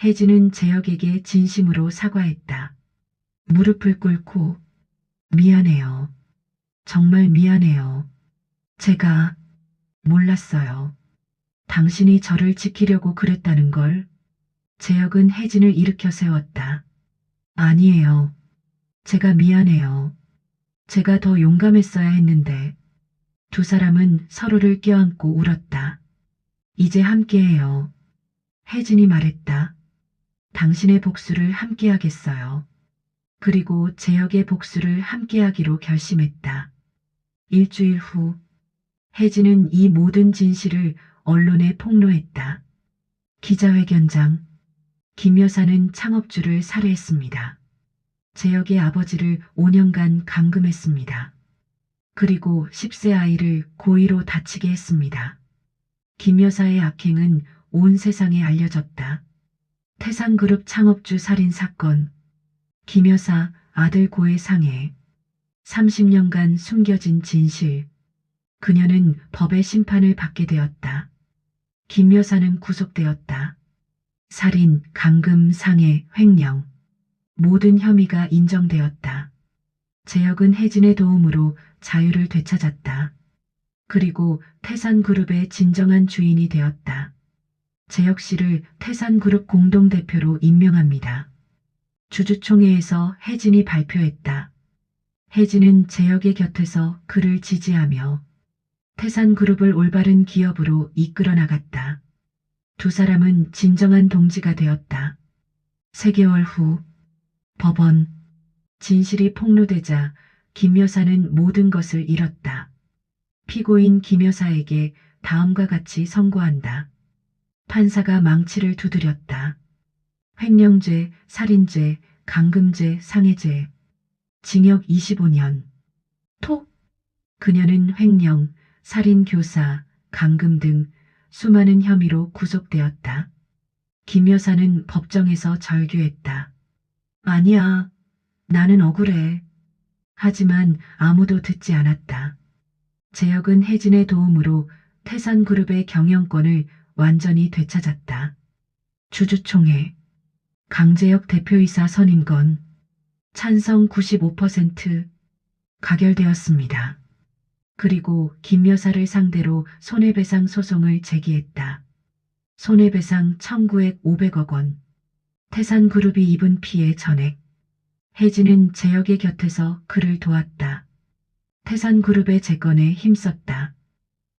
혜진은 재혁에게 진심으로 사과했다. 무릎을 꿇고 미안해요. 정말 미안해요. 제가 몰랐어요. 당신이 저를 지키려고 그랬다는 걸. 재혁은 혜진을 일으켜 세웠다. 아니에요. 제가 미안해요. 제가 더 용감했어야 했는데. 두 사람은 서로를 껴안고 울었다. 이제 함께해요. 혜진이 말했다. 당신의 복수를 함께하겠어요. 그리고 재혁의 복수를 함께하기로 결심했다. 일주일 후, 혜진은 이 모든 진실을 언론에 폭로했다. 기자회견장. 김 여사는 창업주를 살해했습니다. 재혁의 아버지를 5년간 감금했습니다. 그리고 10세 아이를 고의로 다치게 했습니다. 김 여사의 악행은 온 세상에 알려졌다. 태산그룹 창업주 살인 사건. 김 여사 아들 고해 상해. 30년간 숨겨진 진실. 그녀는 법의 심판을 받게 되었다. 김 여사는 구속되었다. 살인, 감금, 상해, 횡령. 모든 혐의가 인정되었다. 재혁은 혜진의 도움으로 자유를 되찾았다. 그리고 태산그룹의 진정한 주인이 되었다. 재혁 씨를 태산그룹 공동대표로 임명합니다. 주주총회에서 혜진이 발표했다. 혜진은 재혁의 곁에서 그를 지지하며 태산그룹을 올바른 기업으로 이끌어 나갔다. 두 사람은 진정한 동지가 되었다. 3개월 후, 법원. 진실이 폭로되자 김 여사는 모든 것을 잃었다. 피고인 김 여사에게 다음과 같이 선고한다. 판사가 망치를 두드렸다. 횡령죄, 살인죄, 감금죄, 상해죄. 징역 25년. 톡! 그녀는 횡령, 살인 교사, 감금 등 수많은 혐의로 구속되었다. 김 여사는 법정에서 절규했다. 아니야, 나는 억울해. 하지만 아무도 듣지 않았다. 재혁은 혜진의 도움으로 태산그룹의 경영권을 완전히 되찾았다. 주주총회. 강재혁 대표이사 선임권. 찬성 95% 가결되었습니다. 그리고 김 여사를 상대로 손해배상 소송을 제기했다. 손해배상 청구액 500억 원. 태산그룹이 입은 피해 전액. 혜진은 재혁의 곁에서 그를 도왔다. 태산그룹의 재건에 힘썼다.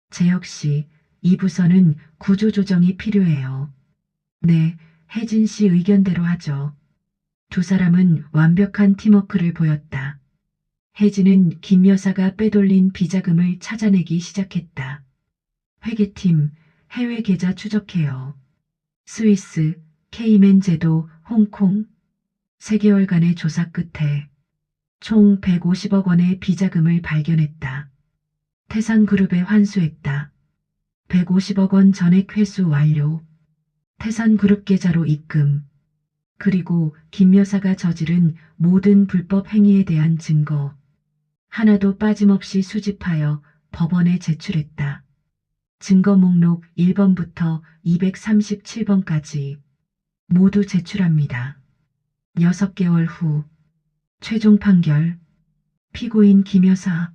재혁 씨, 이 부서는 구조조정이 필요해요. 네, 혜진 씨 의견대로 하죠. 두 사람은 완벽한 팀워크를 보였다. 혜진은 김 여사가 빼돌린 비자금을 찾아내기 시작했다. 회계팀, 해외 계좌 추적해요. 스위스, 케이맨 제도, 홍콩. 3개월간의 조사 끝에 총 150억 원의 비자금을 발견했다. 태산그룹에 환수했다. 150억 원 전액 회수 완료. 태산그룹 계좌로 입금. 그리고 김 여사가 저지른 모든 불법 행위에 대한 증거 하나도 빠짐없이 수집하여 법원에 제출했다. 증거 목록 1번부터 237번까지 모두 제출합니다. 6개월 후 최종 판결. 피고인 김 여사.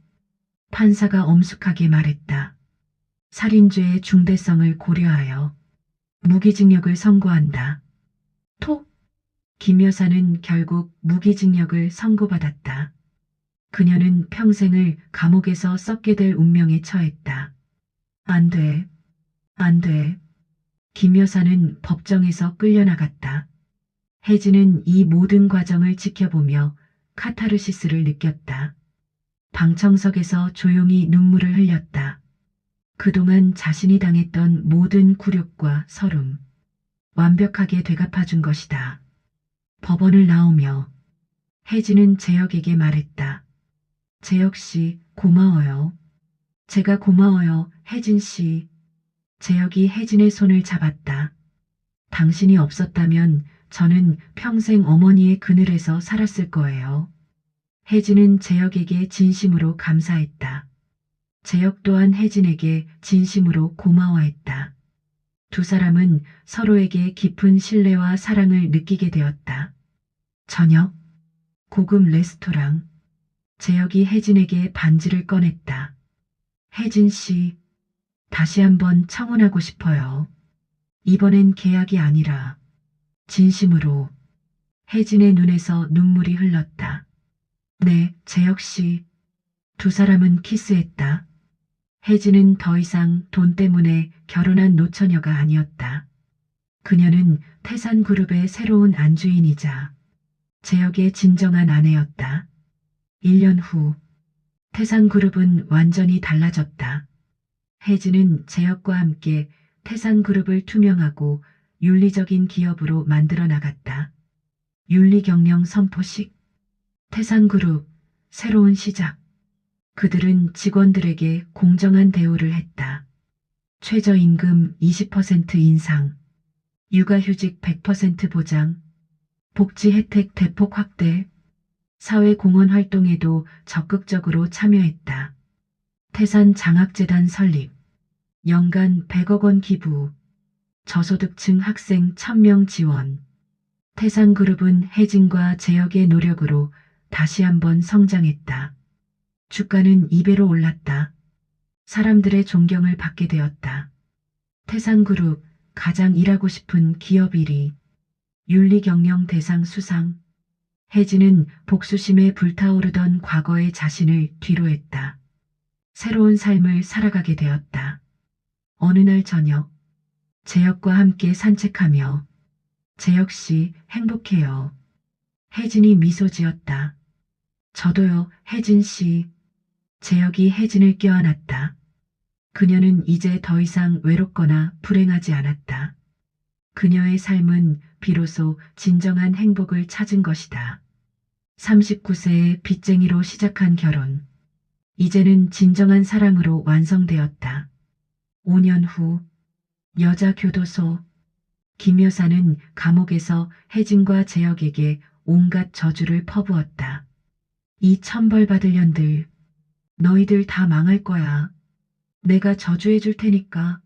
판사가 엄숙하게 말했다. 살인죄의 중대성을 고려하여 무기징역을 선고한다. 톡. 김 여사는 결국 무기징역을 선고받았다. 그녀는 평생을 감옥에서 썩게 될 운명에 처했다. 안 돼. 안 돼. 김 여사는 법정에서 끌려나갔다. 혜진은 이 모든 과정을 지켜보며 카타르시스를 느꼈다. 방청석에서 조용히 눈물을 흘렸다. 그동안 자신이 당했던 모든 굴욕과 서름, 완벽하게 되갚아준 것이다. 법원을 나오며 혜진은 재혁에게 말했다. 재혁 씨, 고마워요. 제가 고마워요, 혜진 씨. 재혁이 혜진의 손을 잡았다. 당신이 없었다면 저는 평생 어머니의 그늘에서 살았을 거예요. 혜진은 재혁에게 진심으로 감사했다. 재혁 또한 혜진에게 진심으로 고마워했다. 두 사람은 서로에게 깊은 신뢰와 사랑을 느끼게 되었다. 저녁, 고급 레스토랑. 재혁이 혜진에게 반지를 꺼냈다. 혜진 씨, 다시 한번 청혼하고 싶어요. 이번엔 계약이 아니라 진심으로. 혜진의 눈에서 눈물이 흘렀다. 네, 재혁 씨. 두 사람은 키스했다. 혜진은 더 이상 돈 때문에 결혼한 노처녀가 아니었다. 그녀는 태산그룹의 새로운 안주인이자 재혁의 진정한 아내였다. 1년 후 태산그룹은 완전히 달라졌다. 혜진은 재혁과 함께 태산그룹을 투명하고 윤리적인 기업으로 만들어 나갔다. 윤리경영 선포식. 태산그룹, 새로운 시작. 그들은 직원들에게 공정한 대우를 했다. 최저임금 20% 인상, 육아휴직 100% 보장, 복지 혜택 대폭 확대, 사회공헌 활동에도 적극적으로 참여했다. 태산 장학재단 설립, 연간 100억 원 기부, 저소득층 학생 1000명 지원. 태산그룹은 혜진과 재혁의 노력으로 다시 한번 성장했다. 주가는 2배로 올랐다. 사람들의 존경을 받게 되었다. 태산그룹 가장 일하고 싶은 기업 1위, 윤리경영 대상 수상. 혜진은 복수심에 불타오르던 과거의 자신을 뒤로했다. 새로운 삶을 살아가게 되었다. 어느 날 저녁, 재혁과 함께 산책하며 재혁 씨 행복해요. 혜진이 미소 지었다. 저도요, 혜진 씨. 재혁이 혜진을 껴안았다. 그녀는 이제 더 이상 외롭거나 불행하지 않았다. 그녀의 삶은 비로소 진정한 행복을 찾은 것이다. 39세의 빚쟁이로 시작한 결혼. 이제는 진정한 사랑으로 완성되었다. 5년 후 여자교도소. 김 여사는 감옥에서 혜진과 재혁에게 온갖 저주를 퍼부었다. 이 천벌받을 년들, 너희들 다 망할 거야. 내가 저주해 줄 테니까.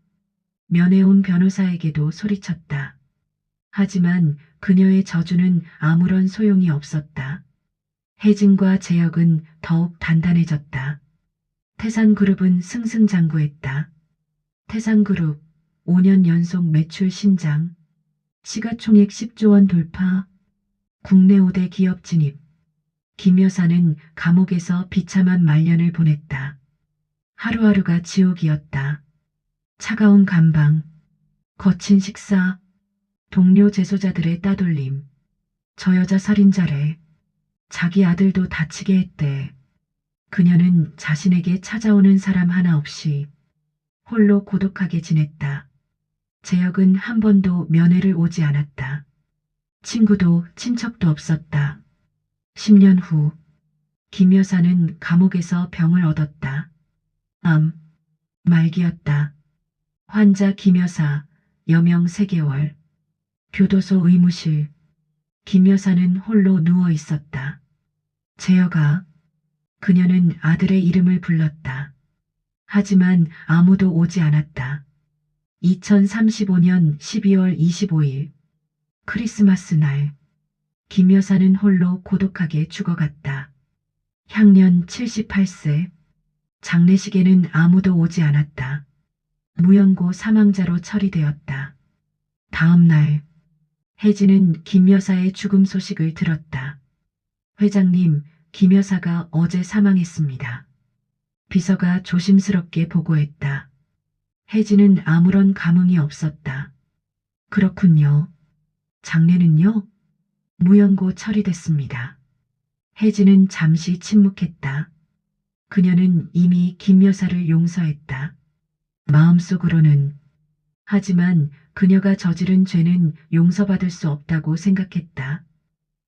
면회온 변호사에게도 소리쳤다. 하지만 그녀의 저주는 아무런 소용이 없었다. 혜진과 재혁은 더욱 단단해졌다. 태산그룹은 승승장구했다. 태산그룹 5년 연속 매출 신장, 시가총액 10조 원 돌파, 국내 5대 기업 진입. 김 여사는 감옥에서 비참한 말년을 보냈다. 하루하루가 지옥이었다. 차가운 감방, 거친 식사, 동료 재소자들의 따돌림. 저 여자 살인자래. 자기 아들도 다치게 했대. 그녀는 자신에게 찾아오는 사람 하나 없이 홀로 고독하게 지냈다. 재혁은 한 번도 면회를 오지 않았다. 친구도 친척도 없었다. 10년 후, 김 여사는 감옥에서 병을 얻었다. 암, 말기였다. 환자 김 여사, 여명 3개월. 교도소 의무실. 김 여사는 홀로 누워 있었다. 재혁아. 그녀는 아들의 이름을 불렀다. 하지만 아무도 오지 않았다. 2035년 12월 25일. 크리스마스 날. 김 여사는 홀로 고독하게 죽어갔다. 향년 78세. 장례식에는 아무도 오지 않았다. 무연고 사망자로 처리되었다. 다음 날, 혜진은 김 여사의 죽음 소식을 들었다. 회장님, 김 여사가 어제 사망했습니다. 비서가 조심스럽게 보고했다. 혜진은 아무런 감흥이 없었다. 그렇군요. 장례는요? 무연고 처리됐습니다. 혜진은 잠시 침묵했다. 그녀는 이미 김 여사를 용서했다. 마음속으로는. 하지만 그녀가 저지른 죄는 용서받을 수 없다고 생각했다.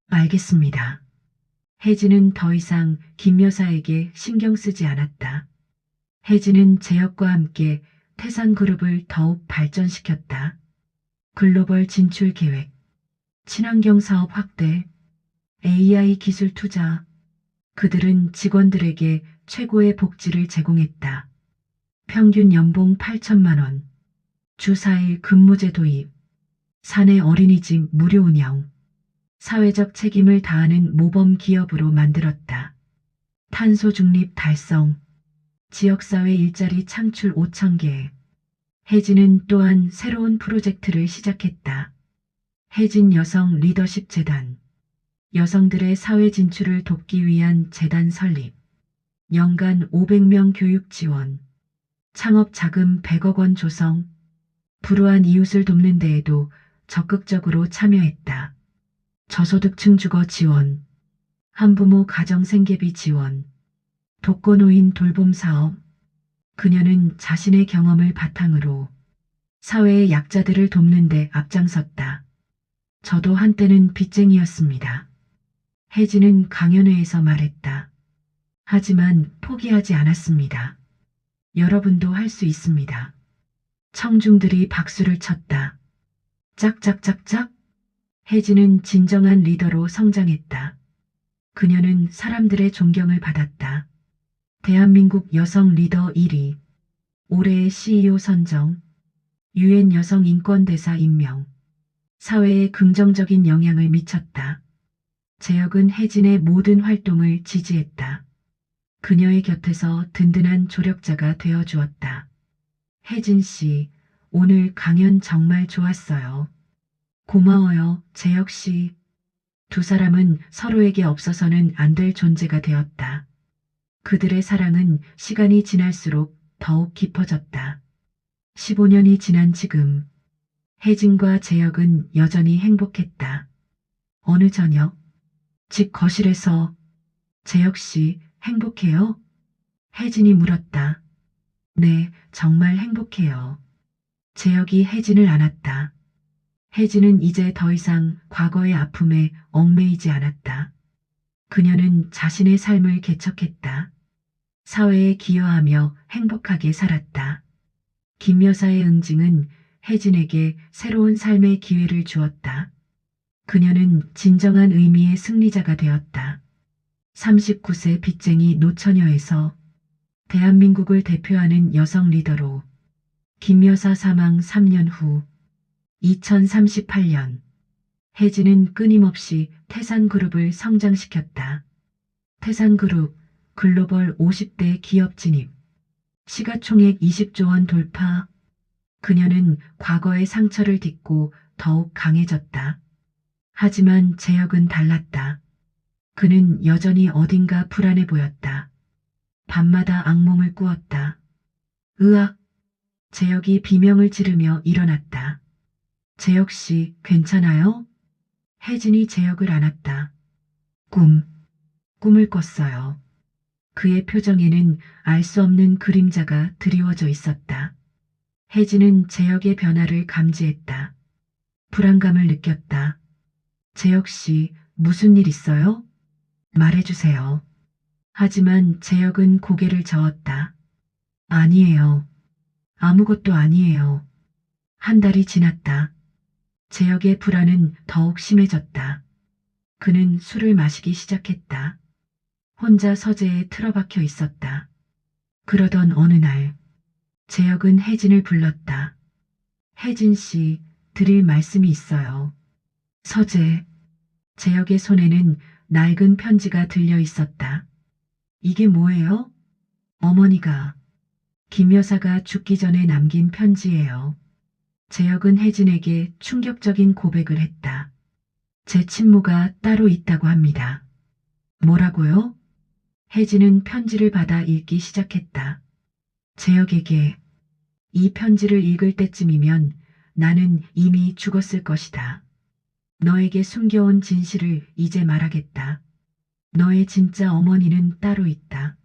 알겠습니다. 혜진은 더 이상 김 여사에게 신경 쓰지 않았다. 혜진은 재혁과 함께 태산그룹을 더욱 발전시켰다. 글로벌 진출 계획, 친환경 사업 확대, AI 기술 투자. 그들은 직원들에게 최고의 복지를 제공했다. 평균 연봉 8천만 원, 주 4일 근무제 도입, 사내 어린이집 무료 운영, 사회적 책임을 다하는 모범 기업으로 만들었다. 탄소 중립 달성, 지역사회 일자리 창출 5천 개. 혜진은 또한 새로운 프로젝트를 시작했다. 혜진 여성 리더십 재단, 여성들의 사회 진출을 돕기 위한 재단 설립, 연간 500명 교육 지원, 창업 자금 100억 원 조성, 불우한 이웃을 돕는 데에도 적극적으로 참여했다. 저소득층 주거 지원, 한부모 가정 생계비 지원, 독거노인 돌봄 사업. 그녀는 자신의 경험을 바탕으로 사회의 약자들을 돕는 데 앞장섰다. 저도 한때는 빚쟁이였습니다. 혜진은 강연회에서 말했다. 하지만 포기하지 않았습니다. 여러분도 할 수 있습니다. 청중들이 박수를 쳤다. 짝짝짝짝. 혜진은 진정한 리더로 성장했다. 그녀는 사람들의 존경을 받았다. 대한민국 여성 리더 1위, 올해의 CEO 선정, UN 여성 인권대사 임명, 사회에 긍정적인 영향을 미쳤다. 재혁은 혜진의 모든 활동을 지지했다. 그녀의 곁에서 든든한 조력자가 되어주었다. 혜진 씨, 오늘 강연 정말 좋았어요. 고마워요, 재혁 씨. 두 사람은 서로에게 없어서는 안 될 존재가 되었다. 그들의 사랑은 시간이 지날수록 더욱 깊어졌다. 15년이 지난 지금, 혜진과 재혁은 여전히 행복했다. 어느 저녁, 집 거실에서 재혁 씨 행복해요? 혜진이 물었다. 네, 정말 행복해요. 재혁이 혜진을 안았다. 혜진은 이제 더 이상 과거의 아픔에 얽매이지 않았다. 그녀는 자신의 삶을 개척했다. 사회에 기여하며 행복하게 살았다. 김 여사의 응징은 혜진에게 새로운 삶의 기회를 주었다. 그녀는 진정한 의미의 승리자가 되었다. 39세 빚쟁이 노처녀에서 대한민국을 대표하는 여성 리더로 김 여사 사망 3년 후 2038년 혜진은 끊임없이 태산그룹을 성장시켰다. 태산그룹 글로벌 50대 기업 진입, 시가총액 20조 원 돌파. 그녀는 과거의 상처를 딛고 더욱 강해졌다. 하지만 재혁은 달랐다. 그는 여전히 어딘가 불안해 보였다. 밤마다 악몽을 꾸었다. 으악! 재혁이 비명을 지르며 일어났다. 재혁 씨, 괜찮아요? 혜진이 재혁을 안았다. 꿈을 꿨어요. 그의 표정에는 알 수 없는 그림자가 드리워져 있었다. 혜진은 재혁의 변화를 감지했다. 불안감을 느꼈다. 재혁 씨, 무슨 일 있어요? 말해주세요. 하지만 재혁은 고개를 저었다. 아니에요. 아무것도 아니에요. 한 달이 지났다. 재혁의 불안은 더욱 심해졌다. 그는 술을 마시기 시작했다. 혼자 서재에 틀어박혀 있었다. 그러던 어느 날, 재혁은 혜진을 불렀다. 혜진 씨, 드릴 말씀이 있어요. 서재. 재혁의 손에는 낡은 편지가 들려 있었다. 이게 뭐예요? 어머니가, 김 여사가 죽기 전에 남긴 편지예요. 재혁은 혜진에게 충격적인 고백을 했다. 제 친모가 따로 있다고 합니다. 뭐라고요? 혜진은 편지를 받아 읽기 시작했다. 재혁에게 이 편지를 읽을 때쯤이면 나는 이미 죽었을 것이다. 너에게 숨겨온 진실을 이제 말하겠다. 너의 진짜 어머니는 따로 있다.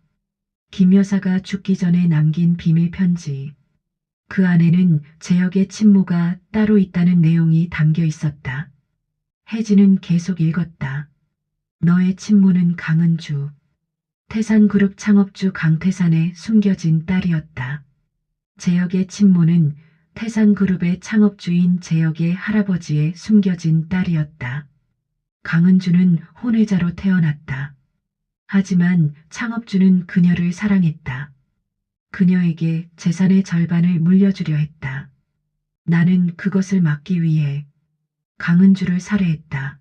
김 여사가 죽기 전에 남긴 비밀 편지. 그 안에는 재혁의 친모가 따로 있다는 내용이 담겨 있었다. 혜진은 계속 읽었다. 너의 친모는 강은주. 태산그룹 창업주 강태산의 숨겨진 딸이었다. 재혁의 친모는 태산그룹의 창업주인 재혁의 할아버지의 숨겨진 딸이었다. 강은주는 혼외자로 태어났다. 하지만 창업주는 그녀를 사랑했다. 그녀에게 재산의 절반을 물려주려 했다. 나는 그것을 막기 위해 강은주를 살해했다.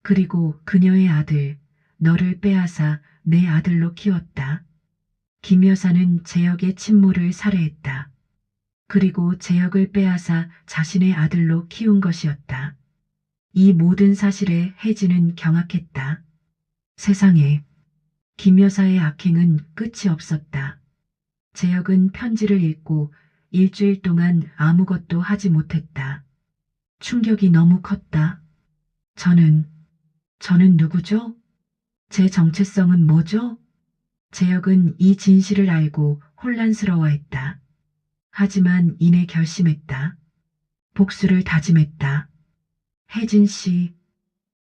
그리고 그녀의 아들, 너를 빼앗아 내 아들로 키웠다. 김 여사는 재혁의 친모를 살해했다. 그리고 재혁을 빼앗아 자신의 아들로 키운 것이었다. 이 모든 사실에 혜진은 경악했다. 세상에, 김 여사의 악행은 끝이 없었다. 재혁은 편지를 읽고 일주일 동안 아무것도 하지 못했다. 충격이 너무 컸다. 저는 누구죠? 제 정체성은 뭐죠? 재혁은 이 진실을 알고 혼란스러워했다. 하지만 이내 결심했다. 복수를 다짐했다. 혜진 씨,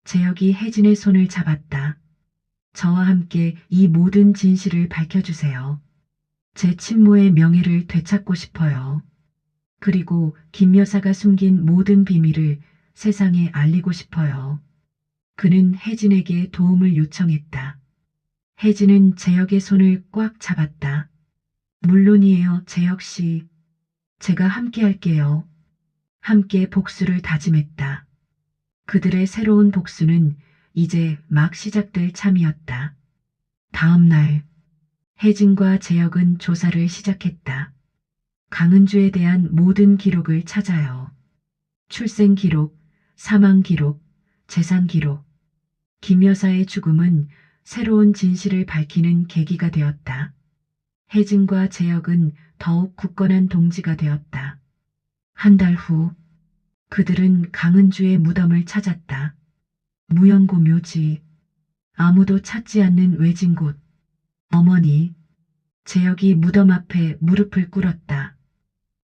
재혁이 혜진의 손을 잡았다. 저와 함께 이 모든 진실을 밝혀주세요. 제 친모의 명예를 되찾고 싶어요. 그리고 김 여사가 숨긴 모든 비밀을 세상에 알리고 싶어요. 그는 혜진에게 도움을 요청했다. 혜진은 재혁의 손을 꽉 잡았다. 물론이에요, 재혁 씨. 제가 함께 할게요. 함께 복수를 다짐했다. 그들의 새로운 복수는 이제 막 시작될 참이었다. 다음 날, 혜진과 재혁은 조사를 시작했다. 강은주에 대한 모든 기록을 찾아요. 출생 기록, 사망 기록, 재산 기록. 김 여사의 죽음은 새로운 진실을 밝히는 계기가 되었다. 혜진과 재혁은 더욱 굳건한 동지가 되었다. 한 달 후, 그들은 강은주의 무덤을 찾았다. 무연고 묘지, 아무도 찾지 않는 외진 곳. 어머니, 재혁이 무덤 앞에 무릎을 꿇었다.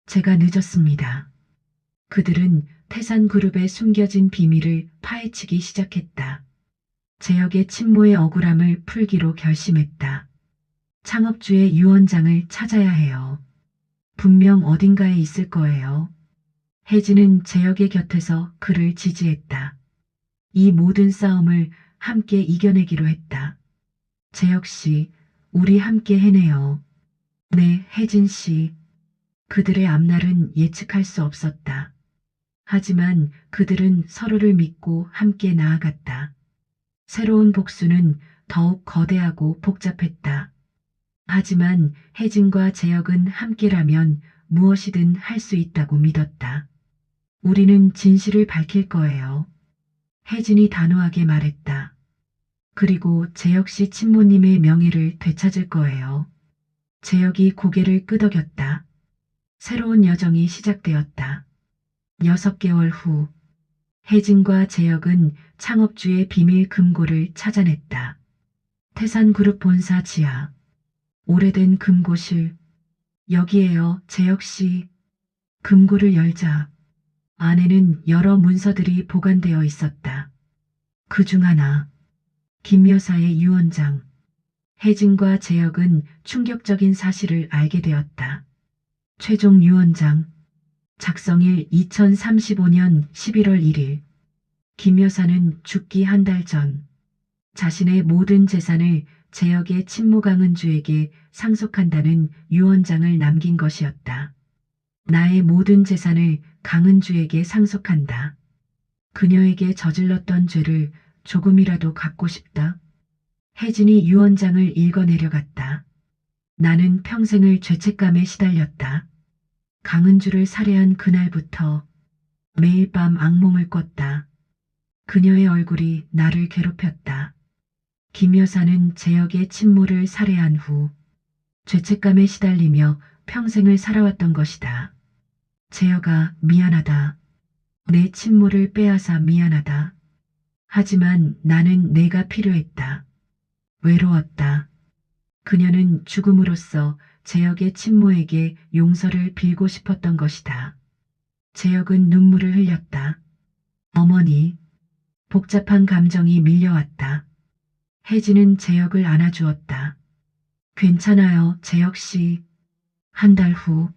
제가 늦었습니다. 그들은 태산그룹의 숨겨진 비밀을 파헤치기 시작했다. 재혁의 친모의 억울함을 풀기로 결심했다. 창업주의 유언장을 찾아야 해요. 분명 어딘가에 있을 거예요. 혜진은 재혁의 곁에서 그를 지지했다. 이 모든 싸움을 함께 이겨내기로 했다. 재혁 씨, 우리 함께 해내요. 네, 혜진 씨. 그들의 앞날은 예측할 수 없었다. 하지만 그들은 서로를 믿고 함께 나아갔다. 새로운 복수는 더욱 거대하고 복잡했다. 하지만 혜진과 재혁은 함께라면 무엇이든 할 수 있다고 믿었다. 우리는 진실을 밝힐 거예요. 혜진이 단호하게 말했다. 그리고 재혁 씨 친모님의 명예를 되찾을 거예요. 재혁이 고개를 끄덕였다. 새로운 여정이 시작되었다. 6개월 후 혜진과 재혁은 창업주의 비밀 금고를 찾아냈다. 태산그룹 본사 지하. 오래된 금고실. 여기에요, 재혁 씨. 금고를 열자 안에는 여러 문서들이 보관되어 있었다. 그중 하나. 김 여사의 유언장. 혜진과 재혁은 충격적인 사실을 알게 되었다. 최종 유언장. 작성일 2035년 11월 1일. 김 여사는 죽기 한 달 전 자신의 모든 재산을 재혁의 친모 강은주에게 상속한다는 유언장을 남긴 것이었다. 나의 모든 재산을 강은주에게 상속한다. 그녀에게 저질렀던 죄를 조금이라도 갚고 싶다. 혜진이 유언장을 읽어내려갔다. 나는 평생을 죄책감에 시달렸다. 강은주를 살해한 그날부터 매일 밤 악몽을 꿨다. 그녀의 얼굴이 나를 괴롭혔다. 김 여사는 재혁의 친모를 살해한 후 죄책감에 시달리며 평생을 살아왔던 것이다. 재혁아, 미안하다. 내 친모를 빼앗아 미안하다. 하지만 나는 내가 필요했다. 외로웠다. 그녀는 죽음으로써 재혁의 친모에게 용서를 빌고 싶었던 것이다. 재혁은 눈물을 흘렸다. 어머니. 복잡한 감정이 밀려왔다. 혜진은 재혁을 안아주었다. 괜찮아요, 재혁 씨. 한 달 후,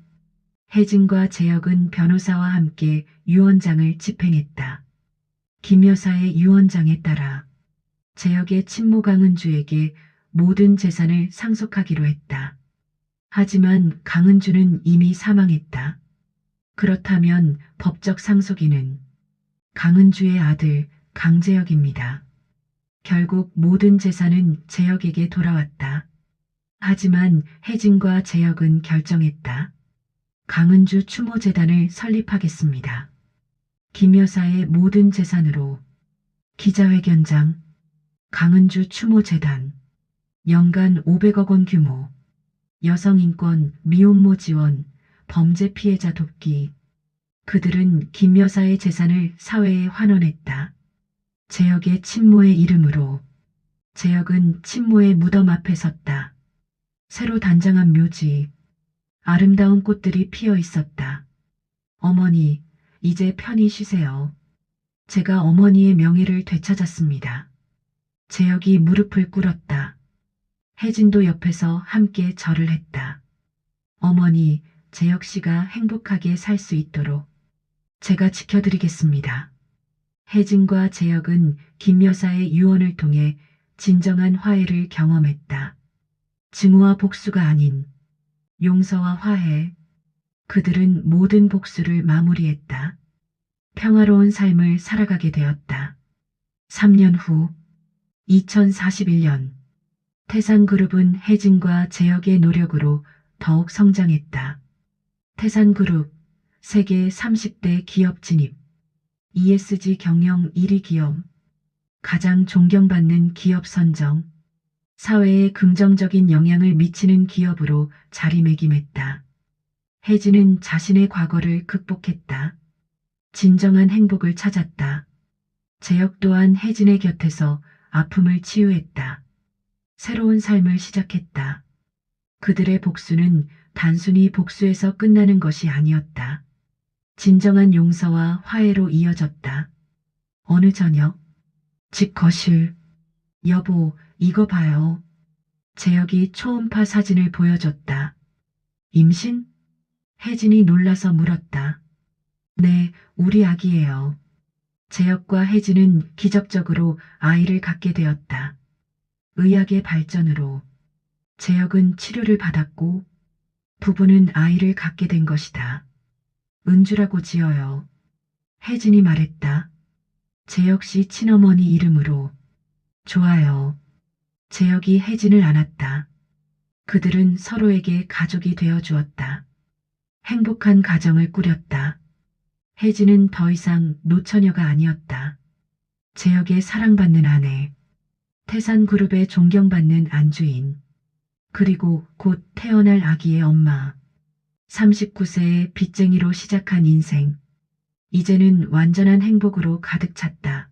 혜진과 재혁은 변호사와 함께 유언장을 집행했다. 김 여사의 유언장에 따라 재혁의 친모 강은주에게 모든 재산을 상속하기로 했다. 하지만 강은주는 이미 사망했다. 그렇다면 법적 상속인은 강은주의 아들 강재혁입니다. 결국 모든 재산은 재혁에게 돌아왔다. 하지만 혜진과 재혁은 결정했다. 강은주 추모재단을 설립하겠습니다. 김 여사의 모든 재산으로. 기자회견장. 강은주 추모재단. 연간 500억 원 규모. 여성인권, 미혼모 지원, 범죄 피해자 돕기. 그들은 김 여사의 재산을 사회에 환원했다. 재혁의 친모의 이름으로. 재혁은 친모의 무덤 앞에 섰다. 새로 단장한 묘지. 아름다운 꽃들이 피어 있었다. 어머니, 이제 편히 쉬세요. 제가 어머니의 명예를 되찾았습니다. 재혁이 무릎을 꿇었다. 혜진도 옆에서 함께 절을 했다. 어머니, 재혁 씨가 행복하게 살 수 있도록 제가 지켜드리겠습니다. 혜진과 재혁은 김 여사의 유언을 통해 진정한 화해를 경험했다. 증오와 복수가 아닌 용서와 화해. 그들은 모든 복수를 마무리했다. 평화로운 삶을 살아가게 되었다. 3년 후 2041년 태산그룹은 혜진과 재혁의 노력으로 더욱 성장했다. 태산그룹 세계 30대 기업 진입, ESG 경영 1위 기업, 가장 존경받는 기업 선정, 사회에 긍정적인 영향을 미치는 기업으로 자리매김했다. 혜진은 자신의 과거를 극복했다. 진정한 행복을 찾았다. 재혁 또한 혜진의 곁에서 아픔을 치유했다. 새로운 삶을 시작했다. 그들의 복수는 단순히 복수에서 끝나는 것이 아니었다. 진정한 용서와 화해로 이어졌다. 어느 저녁, 집 거실. 여보, 이거 봐요. 재혁이 초음파 사진을 보여줬다. 임신? 혜진이 놀라서 물었다. 네, 우리 아기예요. 재혁과 혜진은 기적적으로 아이를 갖게 되었다. 의학의 발전으로 재혁은 치료를 받았고 부부는 아이를 갖게 된 것이다. 은주라고 지어요. 혜진이 말했다. 재혁 씨 친어머니 이름으로. 좋아요. 재혁이 혜진을 안았다. 그들은 서로에게 가족이 되어 주었다. 행복한 가정을 꾸렸다. 혜진은 더 이상 노처녀가 아니었다. 재혁의 사랑받는 아내, 태산그룹의 존경받는 안주인, 그리고 곧 태어날 아기의 엄마. 39세의 빚쟁이로 시작한 인생. 이제는 완전한 행복으로 가득 찼다.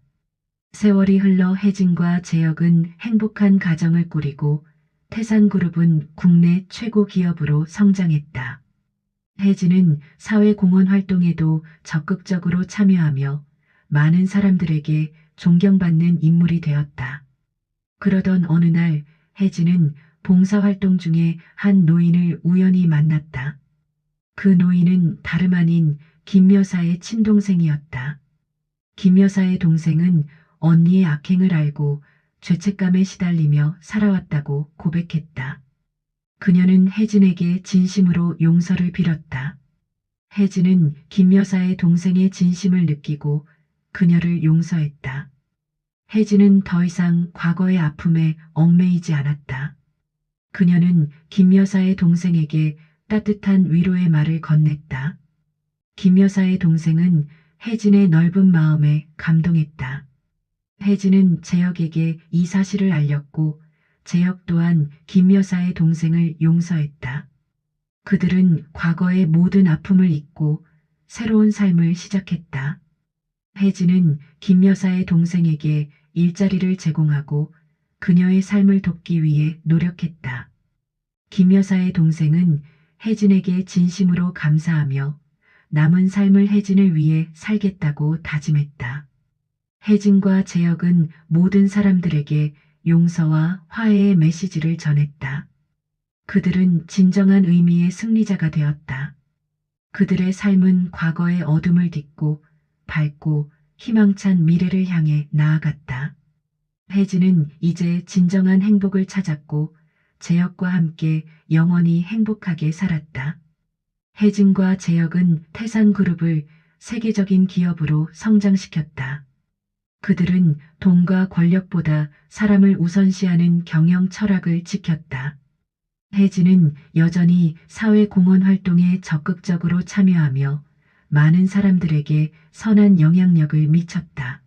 세월이 흘러 혜진과 재혁은 행복한 가정을 꾸리고 태산그룹은 국내 최고 기업으로 성장했다. 혜진은 사회공헌 활동에도 적극적으로 참여하며 많은 사람들에게 존경받는 인물이 되었다. 그러던 어느 날 혜진은 봉사활동 중에 한 노인을 우연히 만났다. 그 노인은 다름 아닌 김 여사의 친동생이었다. 김 여사의 동생은 언니의 악행을 알고 죄책감에 시달리며 살아왔다고 고백했다. 그녀는 혜진에게 진심으로 용서를 빌었다. 혜진은 김 여사의 동생의 진심을 느끼고 그녀를 용서했다. 혜진은 더 이상 과거의 아픔에 얽매이지 않았다. 그녀는 김 여사의 동생에게 따뜻한 위로의 말을 건넸다. 김 여사의 동생은 혜진의 넓은 마음에 감동했다. 혜진은 재혁에게 이 사실을 알렸고 재혁 또한 김 여사의 동생을 용서했다. 그들은 과거의 모든 아픔을 잊고 새로운 삶을 시작했다. 혜진은 김 여사의 동생에게 일자리를 제공하고 그녀의 삶을 돕기 위해 노력했다. 김 여사의 동생은 혜진에게 진심으로 감사하며 남은 삶을 혜진을 위해 살겠다고 다짐했다. 혜진과 재혁은 모든 사람들에게 용서와 화해의 메시지를 전했다. 그들은 진정한 의미의 승리자가 되었다. 그들의 삶은 과거의 어둠을 딛고 밝고 희망찬 미래를 향해 나아갔다. 혜진은 이제 진정한 행복을 찾았고 재혁과 함께 영원히 행복하게 살았다. 혜진과 재혁은 태산그룹을 세계적인 기업으로 성장시켰다. 그들은 돈과 권력보다 사람을 우선시하는 경영 철학을 지켰다. 혜진은 여전히 사회공헌 활동에 적극적으로 참여하며 많은 사람들에게 선한 영향력을 미쳤다.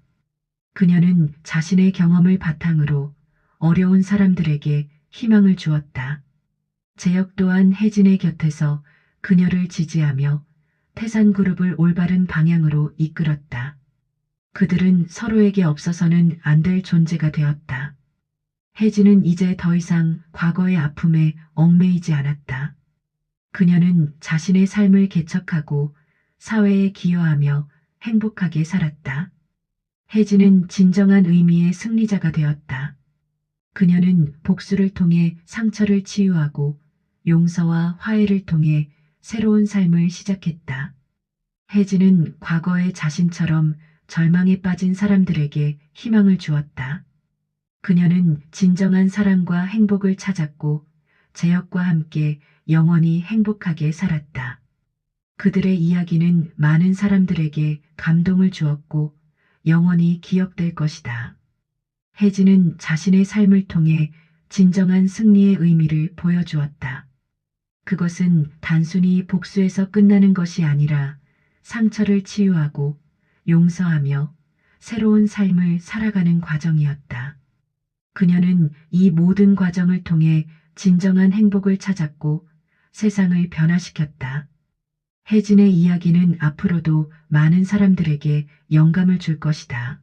그녀는 자신의 경험을 바탕으로 어려운 사람들에게 희망을 주었다. 재혁 또한 혜진의 곁에서 그녀를 지지하며 태산그룹을 올바른 방향으로 이끌었다. 그들은 서로에게 없어서는 안 될 존재가 되었다. 혜진은 이제 더 이상 과거의 아픔에 얽매이지 않았다. 그녀는 자신의 삶을 개척하고 사회에 기여하며 행복하게 살았다. 혜진은 진정한 의미의 승리자가 되었다. 그녀는 복수를 통해 상처를 치유하고 용서와 화해를 통해 새로운 삶을 시작했다. 혜진은 과거의 자신처럼 절망에 빠진 사람들에게 희망을 주었다. 그녀는 진정한 사랑과 행복을 찾았고 재혁과 함께 영원히 행복하게 살았다. 그들의 이야기는 많은 사람들에게 감동을 주었고 영원히 기억될 것이다. 혜진은 자신의 삶을 통해 진정한 승리의 의미를 보여주었다. 그것은 단순히 복수에서 끝나는 것이 아니라 상처를 치유하고 용서하며 새로운 삶을 살아가는 과정이었다. 그녀는 이 모든 과정을 통해 진정한 행복을 찾았고 세상을 변화시켰다. 혜진의 이야기는 앞으로도 많은 사람들에게 영감을 줄 것이다.